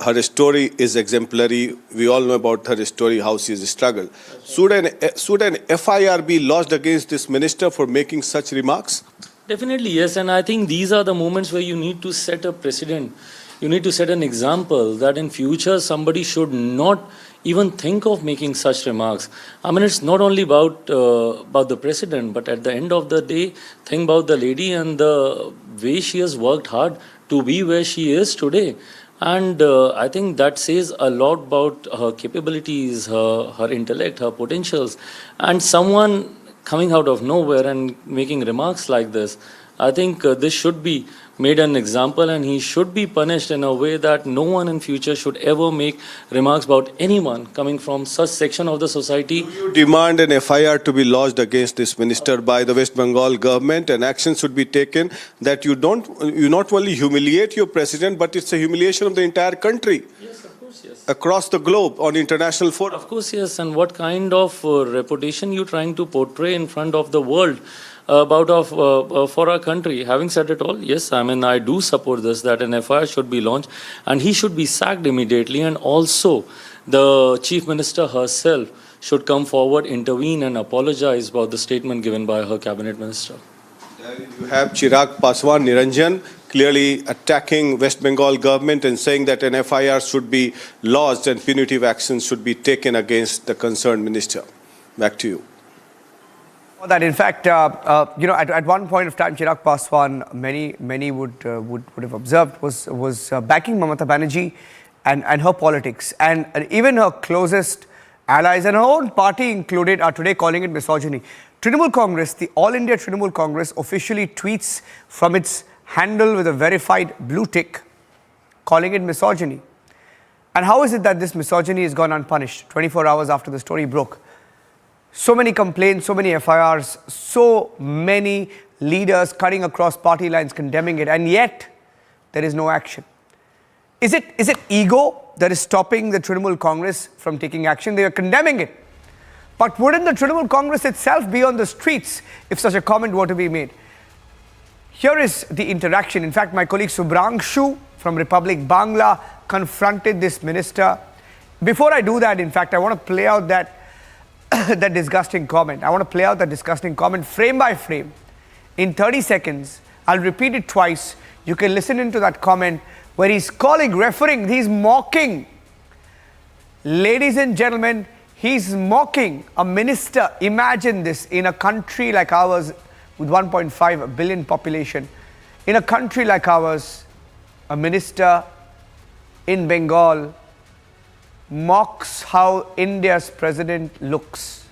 her story is exemplary. We all know about her story, how she has struggled. Should an FIR be lodged against this minister for making such remarks? Definitely, yes. And I think these are the moments where you need to set a precedent. you need to set an example that in future somebody should not even think of making such remarks. I mean, it's not only about the president, but at the end of the day, think about the lady and the way she has worked hard to be where she is today. And I think that says a lot about her capabilities, her intellect, her potentials. And someone coming out of nowhere and making remarks like this, I think this should be made an example, and he should be punished in a way that no one in future should ever make remarks about anyone coming from such section of the society. You demand an FIR to be lodged against this minister by the West Bengal government, and action should be taken that you not only humiliate your president, but it's a humiliation of the entire country. Yes, of course, yes. Across the globe on international forum. Of course, yes. And what kind of reputation you trying to portray in front of the world for our country? Having said it all, yes, I mean, I do support this, that an FIR should be launched and he should be sacked immediately, and also the Chief Minister herself should come forward, intervene and apologize about the statement given by her cabinet minister. You have Chirag Paswan Niranjan clearly attacking West Bengal government and saying that an FIR should be lodged and punitive actions should be taken against the concerned minister. Back to you. That in fact, at one point of time, Chirag Paswan, many would have observed, was backing Mamata Banerjee and her politics, and even her closest allies and her own party included are today calling it misogyny. Trinamool Congress, the All India Trinamool Congress, officially tweets from its handle with a verified blue tick, calling it misogyny. And how is it that this misogyny has gone unpunished 24 hours after the story broke? So many complaints, so many FIRs, so many leaders cutting across party lines condemning it, and yet there is no action. Is it ego that is stopping the Trinamool Congress from taking action? They are condemning it. But wouldn't the Trinamool Congress itself be on the streets if such a comment were to be made? Here is the interaction. In fact, my colleague Subrangshu from Republic Bangla confronted this minister. Before I do that, in fact, I want to play out that disgusting comment. I want to play out that disgusting comment frame by frame in 30 seconds. I'll repeat it twice. You can listen into that comment where he's referring, he's mocking. Ladies and gentlemen, he's mocking a minister. Imagine this, in a country like ours with 1.5 billion population. In a country like ours, a minister in Bengal mocks how India's president looks.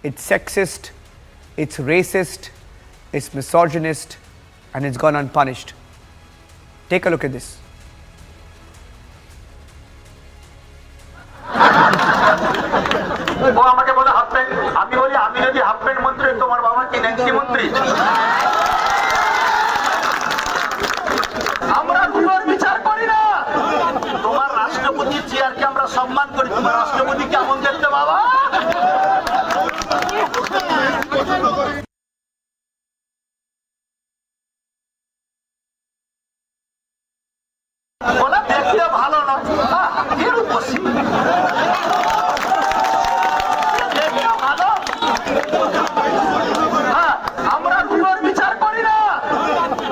It's sexist, it's racist, it's misogynist, and it's gone unpunished. Take a look at this. সম্মান করি, তোমার রাষ্ট্রপতি কেমন দেখতে বাবা? ওরা দেখতে ভালো নয়, এর উপসি দেখতে ভালো। আমরা রুলোর বিচার করি না,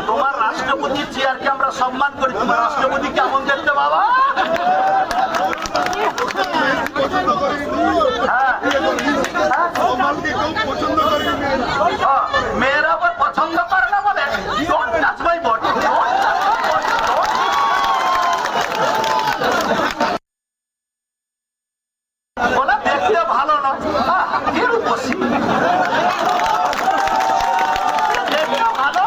তোমার রাষ্ট্রপতির চেয়ারকে আমরা সম্মান করি, তোমার রাষ্ট্রপতি কেমন দেখতে বাবা? মেয়েরা আবার পছন্দ করে না বলে don't touch my body, don't touch my body, ওরা দেখতে ভালো নয়, এর উপসি দেখতে ভালো।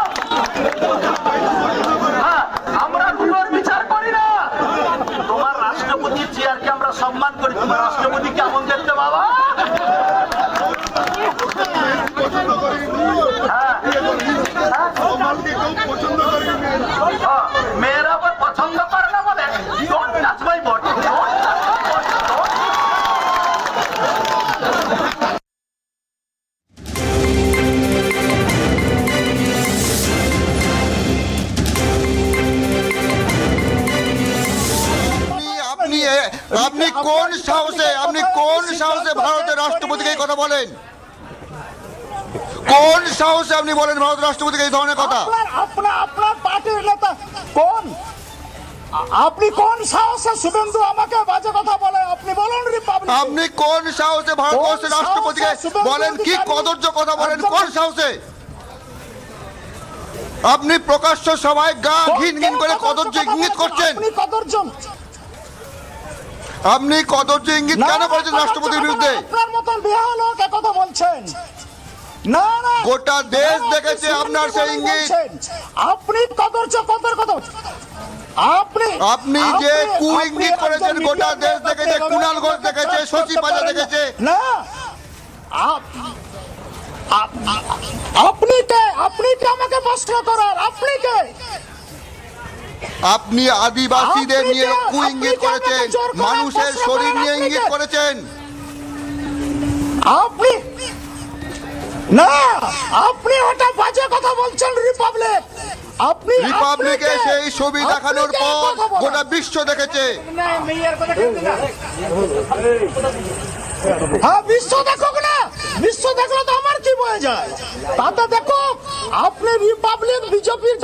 আমরা রুলোর বিচার করি না, তোমার রাষ্ট্রপতির চেয়ারকে আমরা সম্মান করি, তোমার রাষ্ট্রপতি কেমন দেখতে বাবা? মেয়েরা আবার পছন্দ করে না বলে don't touch my body, don't touch my body, আপনি কোন সাহসে ভারতের রাষ্ট্রপতিকে এই কথা বলেন? কোন সাহসে আপনি বলেন ভারতের রাষ্ট্রপতিকে এই ধরনের কথা? আপনার পার্টির নেতা কোন? আপনি কোন সাহসে শুভেন্দু আমাকে বাজে কথা বলে? আপনি বলুন রিপাবলিক। আপনি কোন সাহসে ভারতবর্ষের রাষ্ট্রপতিকে বলেন কি কদর্য কথা বলেন? কোন সাহসে? আপনি প্রকাশ্য সভায় গা ঘিন ঘিন করে কদর্য ইঙ্গিত করছেন। আপনি কদর্য, আপনি কদর্য ইঙ্গিত কেন করেছেন রাষ্ট্রপতির বিরুদ্ধে? আপনার মতন বেহায়া লোক কথা বলছেন। না না, গোটা দেশ দেখেছে আপনার সেই ইঙ্গিত। আপনি কদর্য কদর কথা আপনি যে কু ইঙ্গিত করেছেন গোটা দেশ দেখেছে, কুণাল ঘোষ দেখেছে, শশী পাজা দেখেছে। না, আপনি কে? আপনি কে আমাকে প্রশ্ন করার? আপনি কে? আপনি আদিবাসীদের নিয়ে কু ইঙ্গিত করেছেন, মানুষের শরীর নিয়ে ইঙ্গিত করেছেন। আপনি না, আপনি ওটা বাজে কথা বলছেন রিপাবলিক। আপনি রিপাবলিকে সেই ছবি দেখানোর পর গোটা বিশ্ব দেখেছে। হ্যাঁ, বিশ্ব দেখুক না, বিশ্ব দেখলে তো আমার কি বয়ে যায়? তাতে দেখো, আপনি রিপাবলিক বিজেপির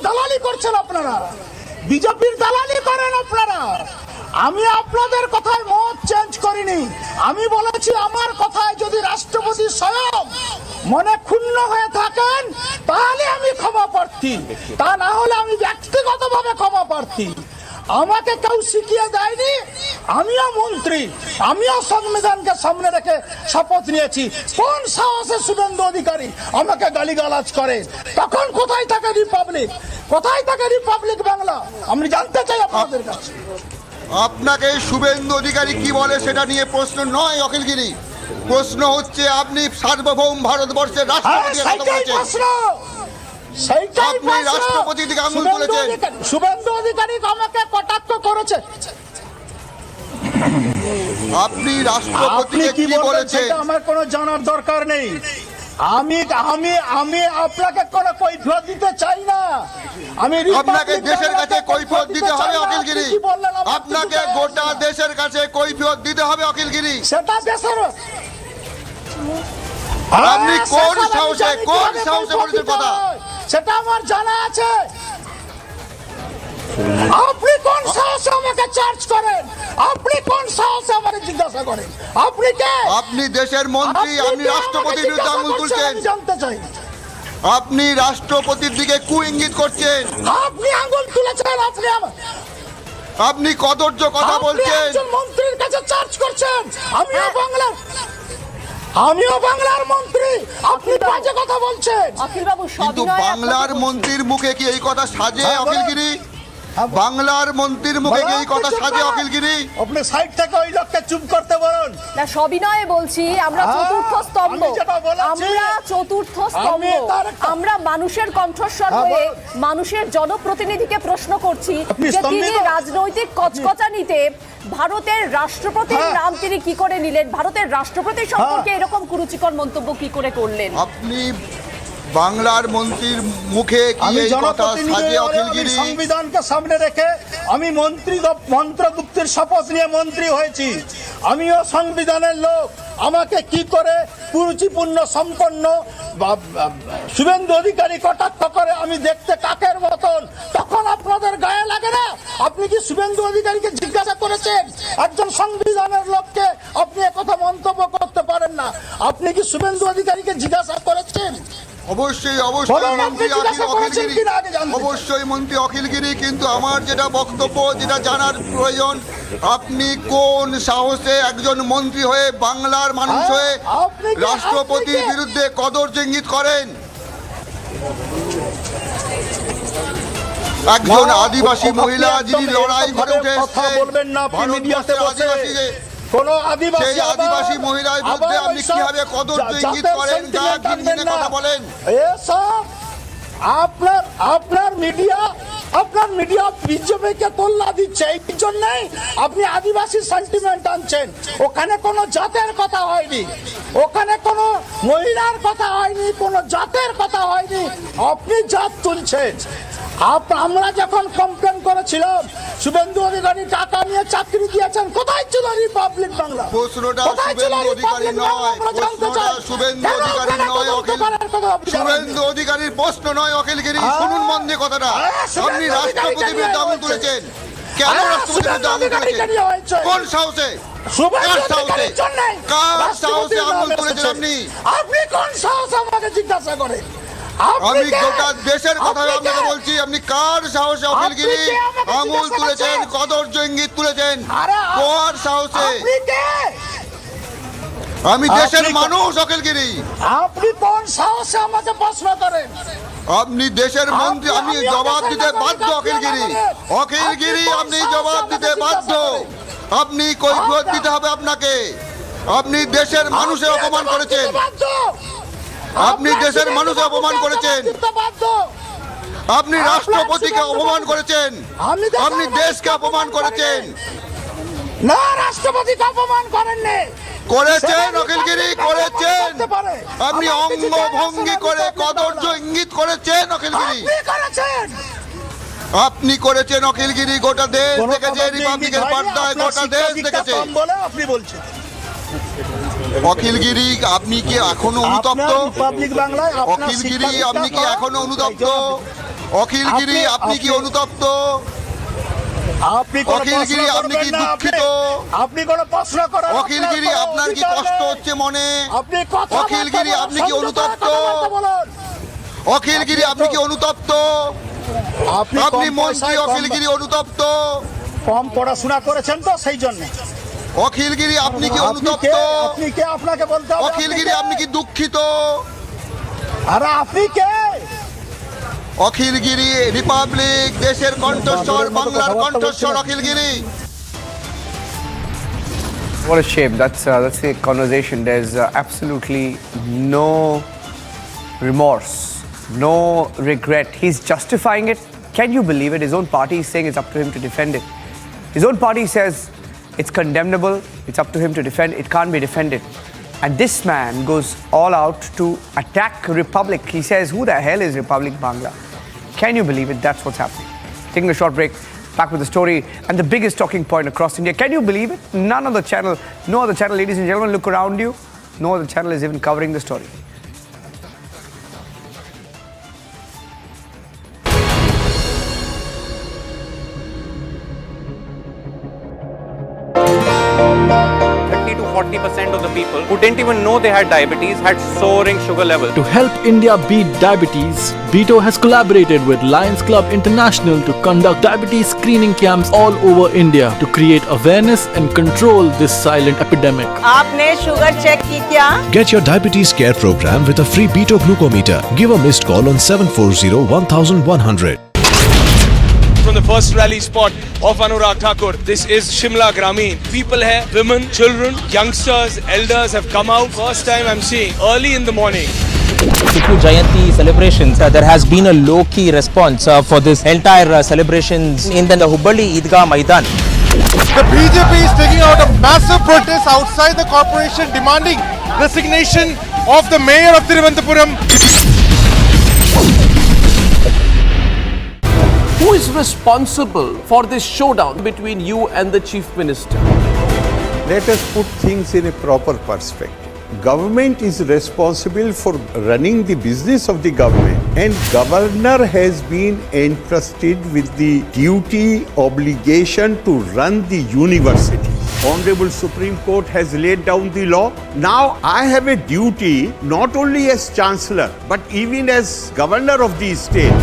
দালালি করছেন। আপনারা বিজেপির দালালি করেন আপনারা। আমি আপনাদের কথায় মত চেঞ্জ করিনি। আমি বলেছি আমার কথায় যদি রাষ্ট্রপতি স্বয়ং মনে ক্ষুণ্ণ হয়ে থাকেন তাহলে আমি ক্ষমা প্রার্থী, তা না হলে আমি ব্যক্তিগতভাবে ক্ষমা প্রার্থী। আমাকে কেউ শিখিয়ে দেয়নি। আমিও মন্ত্রী, আমিও সংবিধানকে সামনে রেখে শপথ নিয়েছি। কোন সাহসে শুভেন্দু অধিকারী আমাকে গালিগালাজ করে? তখন কোথায় থাকে রিপাবলিক? কোথায় থাকে রিপাবলিক বাংলা? আমি জানতে চাই আপনাদের কাছে। আপনাকে শুভেন্দু অধিকারী কি বলে সেটা নিয়ে প্রশ্ন নয় অখিলগিরি। প্রশ্ন হচ্ছে আপনি সার্বভৌম ভারতবর্ষের রাষ্ট্রপতি। আপনি রাষ্ট্রপতির দিকে আঙুল তুলেছেন। শুভেন্দু অধিকারী আমাকে কটাক্ষ করেছে। আপনি রাষ্ট্রপতিকে কি বলেছেন? আমার কোনো জানার দরকার নেই। আমি আমি আমি আপনাকে কোনো কৈফিয়ত দিতে চাই না। আমি আপনাকে দেশের কাছে কৈফিয়ত দিতে হবে অখিলগিরি। আপনাকে গোটা দেশের কাছে কৈফিয়ত দিতে হবে অখিলগিরি। সেটা দেশের, আপনি কোন সাহসে বলেছেন কথা? সেটা আমার জানা আছে। আপনি কোন সাহসে আমাকে চার্জ করেন? আপনি কোন সাহসে আমাকে জিজ্ঞাসা করেন? আপনি কে? আপনি দেশের মন্ত্রী, আপনি রাষ্ট্রপতির বিরুদ্ধে আঙুল তুলছেন। জানতে চাই। আপনি রাষ্ট্রপতির দিকে কু ইঙ্গিত করছেন। আপনি আঙুল তুলেছেন। আপনি কদর্য কথা বলছেন। মন্ত্রীর কাছে চার্জ করছেন। আমিও বাংলার মন্ত্রী, আপনি বাজে কথা বলছেন। কিন্তু বাংলার মন্ত্রীর মুখে কি এই কথা সাজে অখিলগিরি? বাংলার মন্ত্রীর মুখে কি এই কথা সাজে অখিলগিরি? আপনি সাইড থেকে ওই লোককে চুপ করতে বলুন না। সবিনয়ে বলছি, আমরা চতুর্থ স্তম্ভ, আমরা মানুষের কণ্ঠস্বর হয়ে মানুষের জনপ্রতিনিধিকে প্রশ্ন করছি যে তিনি রাজনৈতিক কচকচানিতে ভারতের রাষ্ট্রপতির নাম তিনি কি করে নিলেন, ভারতের রাষ্ট্রপতি সম্পর্কে এরকম কুরুচিকর মন্তব্য কি করে করলেন? আপনি বাংলার মন্ত্রীর মুখে কি এই কথা সাজে অখিলগিরি? সংবিধানকে সামনে রেখে আমি মন্ত্রগুপ্তের শপথ নিয়ে মন্ত্রী হয়েছি। আমিও সংবিধানের লোক। আমাকে কি করে কুরুচিপূর্ণ সম্পন্ন শুভেন্দু অধিকারী কটাক্ষ করে আমি দেখতে কাকের মতন, তখন আপনাদের গায়ে লাগে না? আপনি কি শুভেন্দু অধিকারীকে জিজ্ঞাসা করেছেন? একজন সংবিধানের লোককে আপনি একথা মন্তব্য করতে পারেন না। আপনি কি শুভেন্দু অধিকারীকে জিজ্ঞাসা করেছেন? অবশ্যই মন্ত্রী অখিলগিরি। কিন্তু আমার যেটা বক্তব্য, যেটা জানার প্রয়োজন, আপনি কোন সাহসে একজন মন্ত্রী হয়ে বাংলার মানুষ হয়ে রাষ্ট্রপতির বিরুদ্ধে কদর্য ইঙ্গিত করেন? একজন আদিবাসী মহিলা যিনি লড়াই করে উঠে সেই আদিবাসী মহিলার বিরুদ্ধে আপনি কিভাবে কদর্য ইঙ্গিত করেন, কথা বলেন? আপনার মিডিয়া বিজেপিকে তোল্লা দিচ্ছে। এই জন্যই আপনি আদিবাসী সেন্টিমেন্ট আনছেন। ওখানে কোনো জাতের কথা হয়নি, ওখানে কোনো মহিলার কথা হয়নি, কোনো জাতের কথা হয়নি। আপনি জাত তুলছেন। আমরা যখন কমপ্লেন করেছিলাম শুভেন্দু অধিকারী টাকা নিয়ে চাকরি দিয়েছেন, কোথায় ছিল রিপাবলিক বাংলা? প্রশ্নটা শুভেন্দু অধিকারী নয়, শুভেন্দু অধিকারীর প্রশ্ন নয় অখিলগিরি। শুনুন মন দিয়ে কথাটা। আপনি রাষ্ট্রপতির বিরুদ্ধে আঙুল তুলেছেন। কেন রাষ্ট্রপতি আঙুল তুলেছেন? কোন সাহসে? কার সাহসে? কার সাহসে আঙুল তুলেছেন আপনি? আপনি কোন সাহস আমাকে জিজ্ঞাসা করেন? আমি গোটা দেশের কথা আপনাকে বলছি, আপনি কার সাহসে অখিলগিরি আঙুল তুলেছেন, কদর্য ইঙ্গিত তুলেছেন? কার সাহসে? আমি দেশের মানুষ অখিলগিরি। আপনি কোন সাহসে আমাকে প্রশ্ন করেন? আপনি দেশের মন্ত্রী, আমি জবাব দিতে বাধ্য অখিলগিরি। অখিলগিরি আপনি জবাব দিতে বাধ্য, আপনি কৈফিয়ত দিতে হবে আপনাকে। আপনি দেশের মানুষের অপমান করেছেন, আপনি দেশের মানুষের অপমান করেছেন, আপনি রাষ্ট্রপতিকে অপমান করেছেন, আপনি দেশকে অপমান করেছেন। না, রাষ্ট্রপতিকে অপমান করেননি। করেছেন অখিলগিরি, করেছেন। আপনি অঙ্গভঙ্গি করে কদর্য ইঙ্গিত করেছেন অখিলগিরি, আপনি করেছেন অখিলগিরি। গোটা দেশ দেখেছে, রিপাবলিকের পর্দায় গোটা দেশ দেখেছে। আপনি বলছেন অখিলগিরি আপনি কি এখনো অনুতপ্ত? অখিলগিরি আপনি কি এখনো অনুতপ্ত? অখিলগিরি আপনি কি অনুতপ্ত? অখিলগিরি আপনি কি দুঃখিত? আপনি কোন প্রশ্ন করেন? অখিলগিরি আপনার কি কষ্ট হচ্ছে মনে? অখিলগিরি আপনি কি অনুতপ্ত? অখিলগিরি আপনি কি অনুতপ্ত? আপনি মন্ত্রী অখিলগিরি অনুতপ্ত? কম পড়াশোনা করেছেন তো সেই জন্য। অখিলগিরি আপনি কি অনুতপ্ত? আপনি কে? আপনাকে বলতে হবে। অখিলগিরি আপনি কি দুঃখিত? আরে আপনি কে? অখিলগিরি রিপাবলিক, দেশের কণ্ঠস্বর, বাংলার কণ্ঠস্বর Akhil Giri. What a shame. That's the conversation. There's absolutely no remorse, no regret. He's justifying it. Can you believe it? His own party is saying it's up to him to defend it. His own party says it's condemnable. It's up to him to defend. It can't be defended. And this man goes all out to attack Republic. He says, who the hell is Republic Bangla? Can you believe it? That's what's happening. Taking a short break, back with the story and the biggest talking point across India. Can you believe it? None other channel, no other channel, ladies and gentlemen, look around you. No other channel is even covering the story. To 40% of the people who didn't even know they had diabetes had soaring sugar levels. To help India beat diabetes, Beto has collaborated with Lions Club International to conduct diabetes screening camps all over India to create awareness and control this silent epidemic. आपने sugar check की क्या? Get your diabetes care program with a free Beto glucometer. Give a missed call on 740-1100. From the first rally spot of Anurag Thakur, this is Shimla Grameen. People here, women, children, youngsters, elders have come out. First time I'm seeing early in the morning. Tipu Jayanti celebrations, there has been a low-key response for this entire celebrations in the Hubballi Eidgah Maidan. The BJP is taking out a massive protest outside the corporation demanding resignation of the mayor of Thiruvananthapuram. Who is responsible for this showdown between you and the chief minister? Let us put things in a proper perspective. Government is responsible for running the business of the government, and governor has been entrusted with the duty, obligation to run the university. Honorable Supreme Court has laid down the law. Now I have a duty not only as chancellor but even as governor of the state.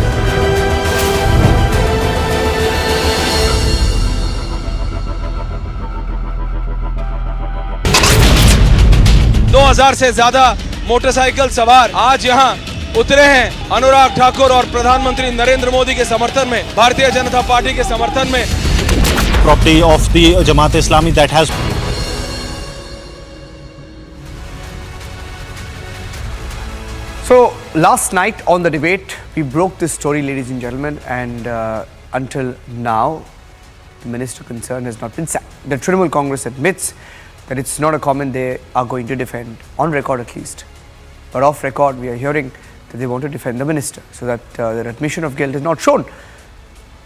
2000 से ज्यादा motorcycle सवार आज यहाँ उतरे हैं अनुराग ठाकुर और प्रधानमंत्री नरेंद्र मोदी के समर्थन में, भारतीय जनता पार्टी के समर्थन में। Property of the Jamaat Islami that has. So last night on the debate, we broke this story, ladies and gentlemen, and until now, the minister concerned has not been sacked. The Trinamool Congress admits that it's not a comment they are going to defend, on record at least. But off record, we are hearing that they want to defend the minister, so that their admission of guilt is not shown.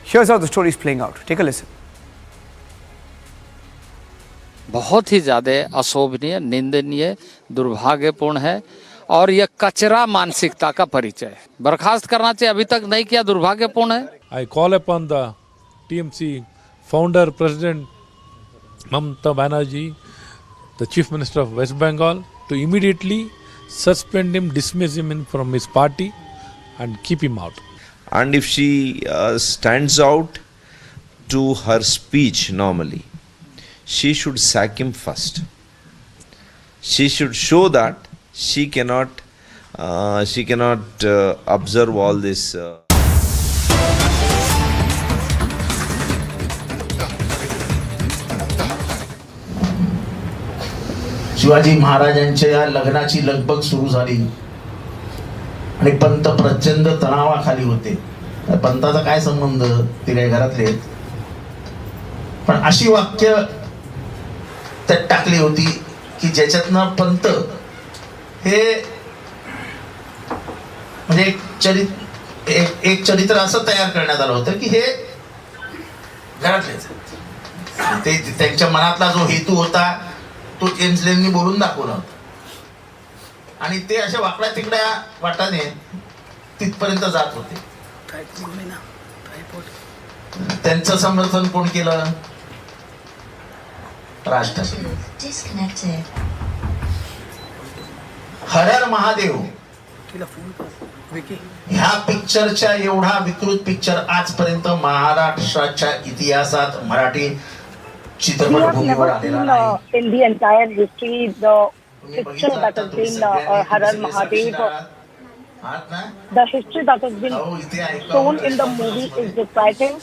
Here's how the story is playing out. Take a listen. बहुत ही ज़्यादा अशोभनीय, निंदनीय, दुर्भाग्यपूर्ण है और यह कचरा मानसिकता का परिचय है। बर्खास्त करना चाहिए, अभी तक नहीं किया, दुर्भाग्यपूर्ण है। I call upon the TMC founder President Mamata Banerjee, the Chief Minister of West Bengal, to immediately suspend him, dismiss him from his party and keep him out. And if she stands out to her speech normally, she should sack him first. She should show that she cannot observe all this. Shivaji महाराजांच्या लग्नाची लगबग सुरू झाली आणि पंत प्रचंड तणावाखाली होते. पंताचा काय संबंध, ते काय घरातले आहेत. पण अशी वाक्य त्यात टाकली होती की ज्याच्यातनं पंत हे म्हणजे एक चरित्र असं तयार करण्यात आलं होतं की हे घरातलेच ते त्यांच्या मनातला जो हेतू होता तो जेम्स लेननी बोलून दाखवला होता आणि ते अशा वाकड्या तिकड्या वाटाने तिथपर्यंत जात होते. त्यांचं समर्थन कोण केलं? राज ठाकरे. हर हर महादेव ह्या पिक्चरच्या एवढा विकृत पिक्चर आजपर्यंत महाराष्ट्राच्या इतिहासात मराठी चित्रपटभूमीवर आलेला नाही. In the entire history, the picture that has been Har Har Mahadev, the history that has been shown in the movie is depriving.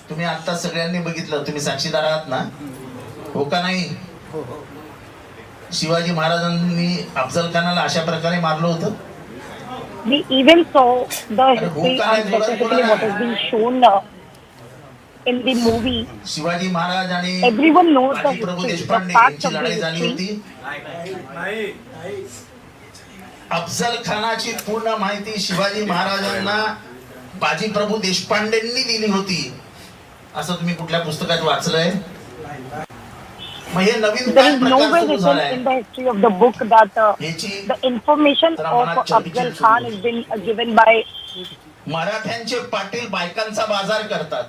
तुम्ही आता सगळ्यांनी बघितलं, तुम्ही साक्षीदार आहात ना, हो का नाही? शिवाजी महाराजांनी अफजल खानाला अशा प्रकारे मारलं होतं. We even saw the history and specifically what has been shown in the movie. Shivaji Maharaj आणि everyone knows the Prabhu history, the Deshpande facts यांची of the लढाई झाली history. होती. अफजल खानाची पूर्ण माहिती शिवाजी महाराजांना बाजी प्रभू देशपांडेंनी दिली होती असं तुम्ही कुठल्या पुस्तकात वाचलंय? मग हे नवीन There is no way written in the history of the book that the information of Afzal Khan has been given by. मराठ्यांचे Patil बायकांचा बाजार करतात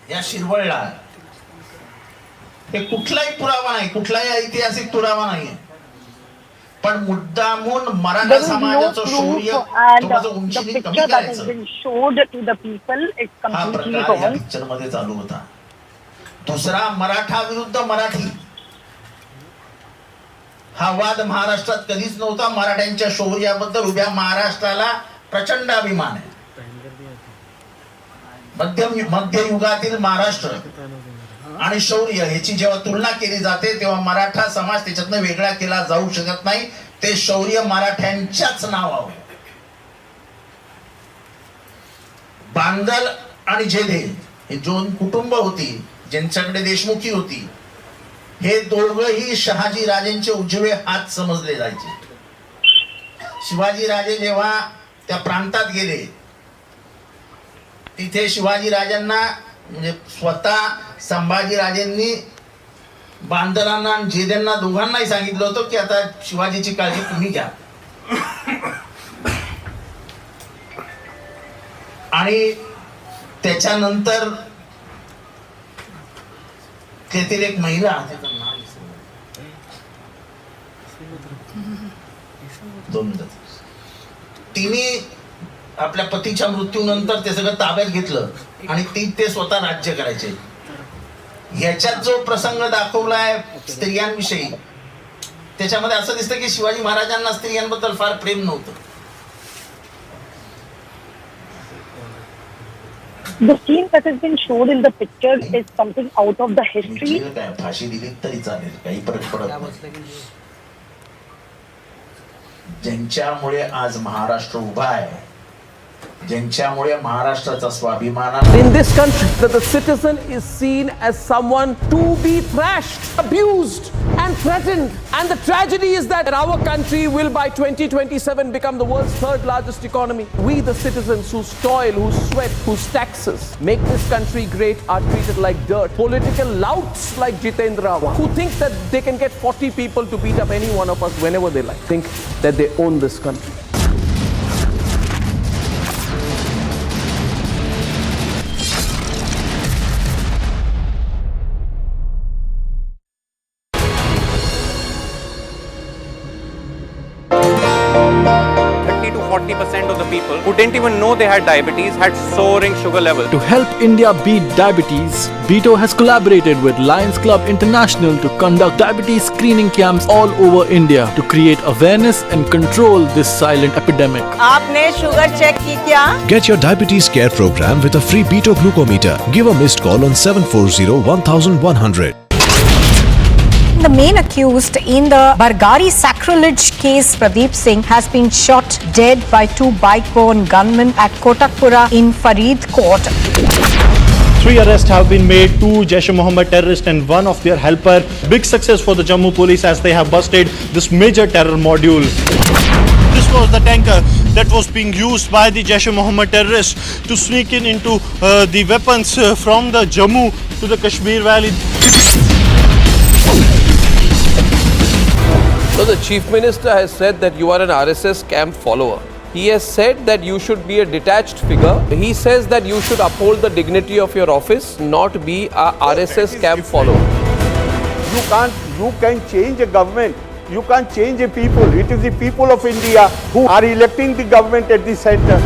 या शिरवळला. हे कुठलाही पुरावा नाही, कुठलाही ऐतिहासिक पुरावा नाही, पण मुद्दामून मराठा There is no समाजाचं शौर्य proof and थोडंसं the उंचीने picture कमी that has करायचं. been showed to the people is हा completely प्रकार या wrong. पिक्चर मध्ये चालू होता. दुसरा मराठा विरुद्ध मराठी हा वाद महाराष्ट्रात कधीच नव्हता. मराठ्यांच्या शौर्याबद्दल उभ्या महाराष्ट्राला प्रचंड अभिमान आहे. मध्ययुगातील महाराष्ट्र आणि शौर्य ह्याची जेव्हा तुलना केली जाते तेव्हा मराठा समाज त्याच्यातनं वेगळा केला जाऊ शकत नाही. ते शौर्य मराठ्यांच्याच नावावर. बांदल आणि जेधे हे दोन कुटुंब होती ज्यांच्याकडे देशमुखी होती. हे दोघंही शहाजी राजेंचे उजवे हात समजले जायचे. शिवाजी राजे जेव्हा त्या प्रांतात गेले तिथे शिवाजी राजांना म्हणजे स्वतः संभाजी राजेंनी बांदलांना आणि जेधेंना दोघांनाही सांगितलं होतं की आता शिवाजीची काळजी तुम्ही घ्या. आणि त्याच्यानंतर तेथील एक महिला तिने आपल्या पतीच्या मृत्यूनंतर ते सगळं ताब्यात घेतलं आणि ते स्वतः राज्य करायचे. ह्याच्यात जो प्रसंग दाखवलाय स्त्रियांविषयी त्याच्यामध्ये असं दिसतं की शिवाजी महाराजांना स्त्रियांबद्दल फार प्रेम नव्हतं. The scene that has been showed in the picture is something out of the history. फाशी दिली तरी चालेल, काही फरक पडत नाही. ज्यांच्यामुळे आज महाराष्ट्र उभा आहे, ज्यांच्यामुळे महाराष्ट्राचा स्वाभिमान. In this country, that the citizen is seen as someone to be thrashed, abused and threatened. And the tragedy is that our country will by 2027 become the world's third largest economy. We the citizens whose toil, whose sweat, whose taxes make this country great are treated like dirt. Political louts like Jitendra who think that they can get 40 people to beat up any one of us whenever they like, think that they own this country. 40% of the people who didn't even know they had diabetes had soaring sugar levels. To help India beat diabetes, Beto has collaborated with Lions Club International to conduct diabetes screening camps all over India to create awareness and control this silent epidemic. आपने sugar check की क्या? Get your diabetes care program with a free Beto glucometer. Give a missed call on 740-1100. The main accused in the Bargari sacrilege case, Pradeep Singh, has been shot dead by two bike-borne gunmen at Kotakpura in Faridkot. 3 arrests have been made, 2 Jaish-e-Mohammed terrorists and 1 of their helper. Big success for the Jammu police as they have busted this major terror module. This was the tanker that was being used by the Jaish-e-Mohammed terrorists to sneak into the weapons from the Jammu to the Kashmir Valley. So the Chief Minister has said that you are an RSS camp follower. He has said that you should be a detached figure. He says that you should uphold the dignity of your office, not be a RSS camp follower. You can change a government. You can't change a people. It is the people of India who are electing the government at the center.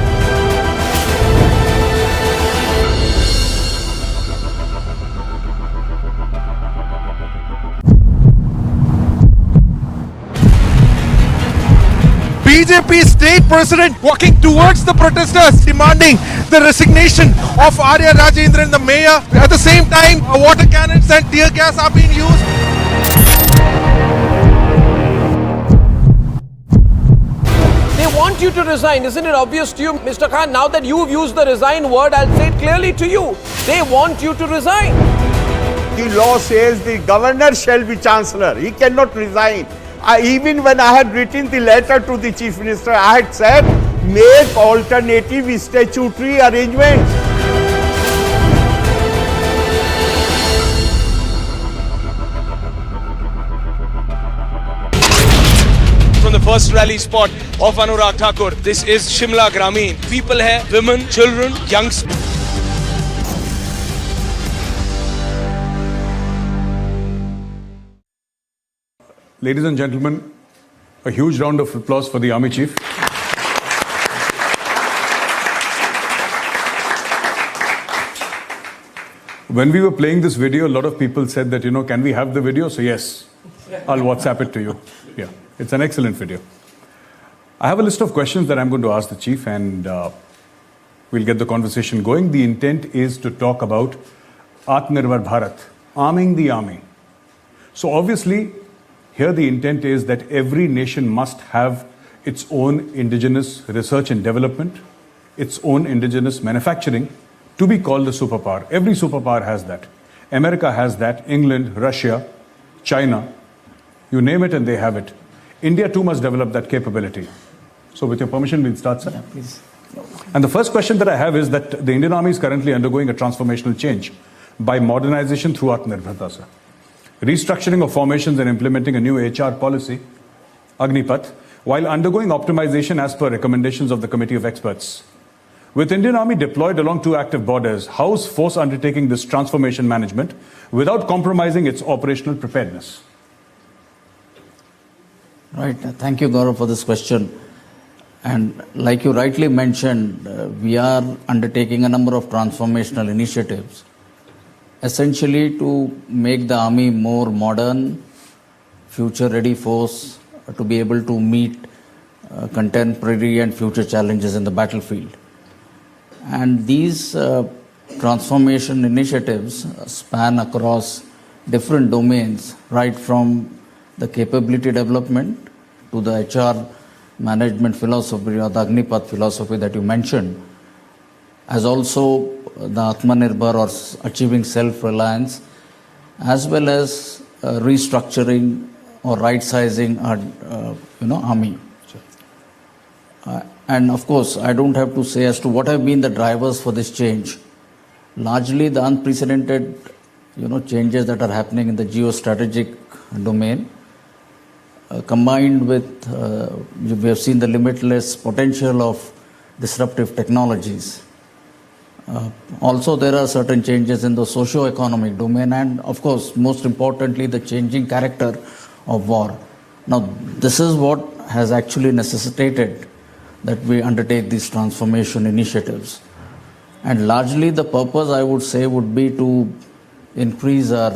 BJP state president walking towards the protesters, demanding the resignation of Arya Rajendran, the mayor. At the same time, water cannons and tear gas are being used. They want you to resign. Isn't it obvious to you, Mr. Khan? Now that you've used the resign word, I'll say it clearly to you. They want you to resign. The law says the governor shall be chancellor. He cannot resign. Even when I had written the letter to the Chief Minister, I had said, make alternative statutory arrangements. From the first rally spot of Anurag Thakur, this is Shimla Grameen. People hai, women, children, youngsters. Ladies and gentlemen, a huge round of applause for the Army Chief. When we were playing this video, a lot of people said that, can we have the video? So yes, I'll WhatsApp it to you. Yeah, it's an excellent video. I have a list of questions that I'm going to ask the Chief, and we'll get the conversation going. The intent is to talk about Atmanirbhar Bharat, arming the army. So obviously, here the intent is that every nation must have its own indigenous research and development, its own indigenous manufacturing to be called a superpower. Every superpower has that. America has that, England, Russia, China, you name it and they have it. India too must develop that capability. So with your permission, we'll start, sir. Yeah, please. And the first question that I have is that the Indian Army is currently undergoing a transformational change by modernization through Atmanirbharta, sir. Restructuring of formations and implementing a new HR policy, Agnipath, while undergoing optimization as per recommendations of the Committee of Experts. With Indian Army deployed along 2 active borders, how is force undertaking this transformation management without compromising its operational preparedness? Right. Thank you, Gaurav, for this question. And like you rightly mentioned, we are undertaking a number of transformational initiatives, essentially to make the army more modern, future-ready force to be able to meet contemporary and future challenges in the battlefield. And these transformation initiatives span across different domains, right from the capability development to the HR management philosophy or the Agnipath philosophy that you mentioned, as also the Atmanirbhar or achieving self-reliance, as well as restructuring or right-sizing our army. And of course, I don't have to say as to what have been the drivers for this change. Largely the unprecedented changes that are happening in the geostrategic domain, combined with we have seen the limitless potential of disruptive technologies. Also, there are certain changes in the socio-economic domain and, of course, most importantly, the changing character of war. Now, this is what has actually necessitated that we undertake these transformation initiatives. And largely the purpose, I would say, would be to increase our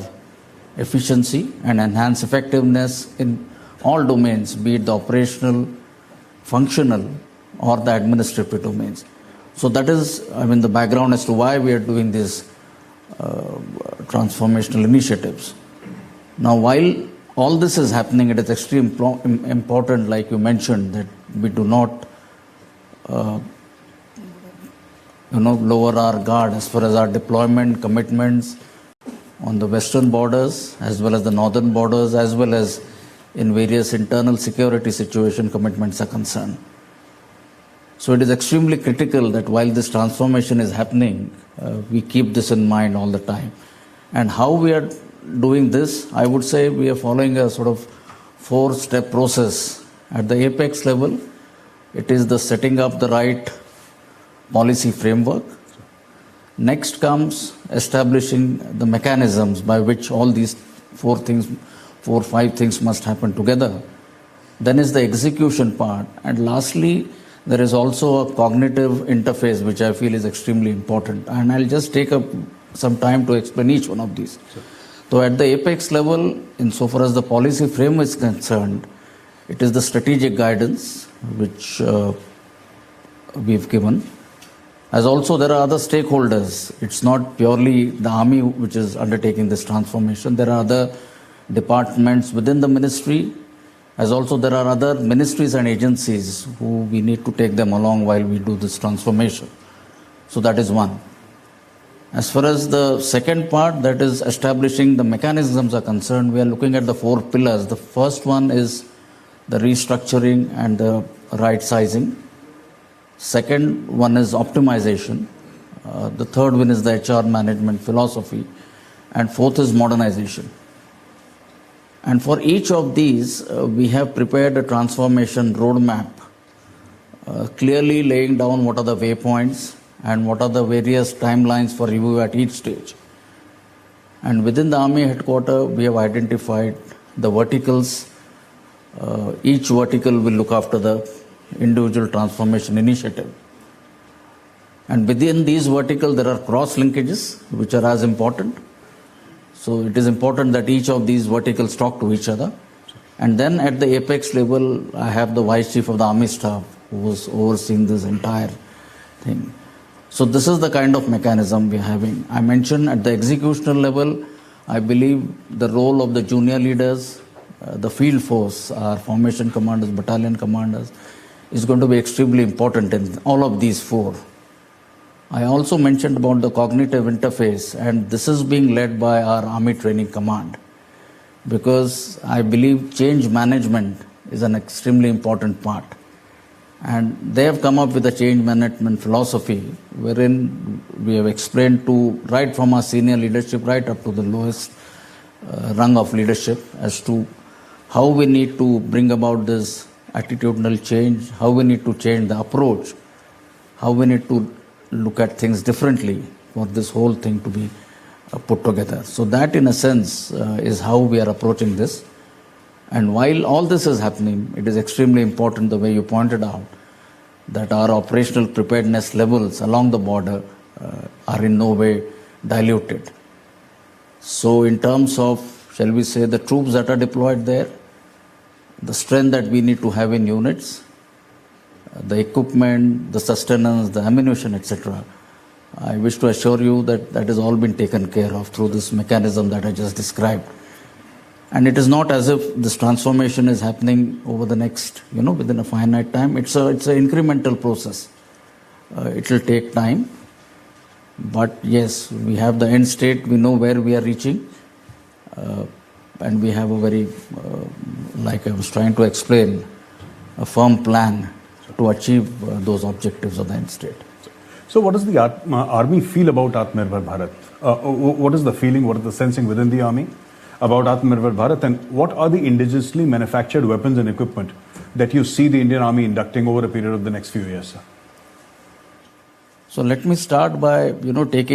efficiency and enhance effectiveness in all domains, be it the operational, functional, or the administrative domains. So that is, the background as to why we are doing these transformational initiatives. Now, while all this is happening, it is extremely important, like you mentioned, that we do not lower our guard as far as our deployment commitments on the western borders, as well as the northern borders, as well as in various internal security situation commitments are concerned. So it is extremely critical that while this transformation is happening, we keep this in mind all the time. And how we are doing this, I would say we are following a sort of 4-step process. At the apex level, it is the setting up the right policy framework. Next comes establishing the mechanisms by which all these 4 or 5 things must happen together. Then is the execution part. And lastly, there is also a cognitive interface, which I feel is extremely important. And I'll just take up some time to explain each one of these. Sure. So at the apex level, insofar as the policy frame is concerned, it is the strategic guidance which we've given. As also there are other stakeholders. It's not purely the army which is undertaking this transformation. There are other departments within the ministry, as also there are other ministries and agencies who we need to take them along while we do this transformation. So that is one. As far as the second part, that is establishing the mechanisms are concerned, we are looking at the 4 pillars. The first one is the restructuring and the right sizing. Second one is optimization. The third one is the HR management philosophy. And fourth is modernization. And for each of these, we have prepared a transformation roadmap, clearly laying down what are the waypoints and what are the various timelines for review at each stage. And within the Army headquarters, we have identified the verticals. Each vertical will look after the individual transformation initiative. And within these verticals, there are cross linkages, which are as important. So it is important that each of these verticals talk to each other. And then at the apex level, I have the Vice Chief of the Army Staff who was overseeing this entire thing. So this is the kind of mechanism we are having. I mentioned at the executional level, I believe the role of the junior leaders, the field force, our formation commanders, battalion commanders, is going to be extremely important in all of these 4. I also mentioned about the cognitive interface, and this is being led by our Army Training Command, because I believe change management is an extremely important part. And they have come up with a change management philosophy, wherein we have explained to right from our senior leadership right up to the lowest rung of leadership as to how we need to bring about this attitudinal change, how we need to change the approach, how we need to look at things differently for this whole thing to be put together. So that in a sense is how we are approaching this. And while all this is happening, it is extremely important, the way you pointed out, that our operational preparedness levels along the border are in no way diluted. So in terms of, shall we say, the troops that are deployed there, the strength that we need to have in units, the equipment, the sustenance, the ammunition, etc. I wish to assure you that that has all been taken care of through this mechanism that I just described. And it is not as if this transformation is happening over the next, within a finite time. It's an incremental process. It will take time. But yes, we have the end state. We know where we are reaching. And we have a very, like I was trying to explain, a firm plan to achieve those objectives of the end state. So what does the army feel about Atmanirbhar Bharat? What is the feeling, what is the sensing within the army about Atmanirbhar Bharat, and what are the indigenously manufactured weapons and equipment that you see the Indian Army inducting over a period of the next few years, sir? So let me start by, taking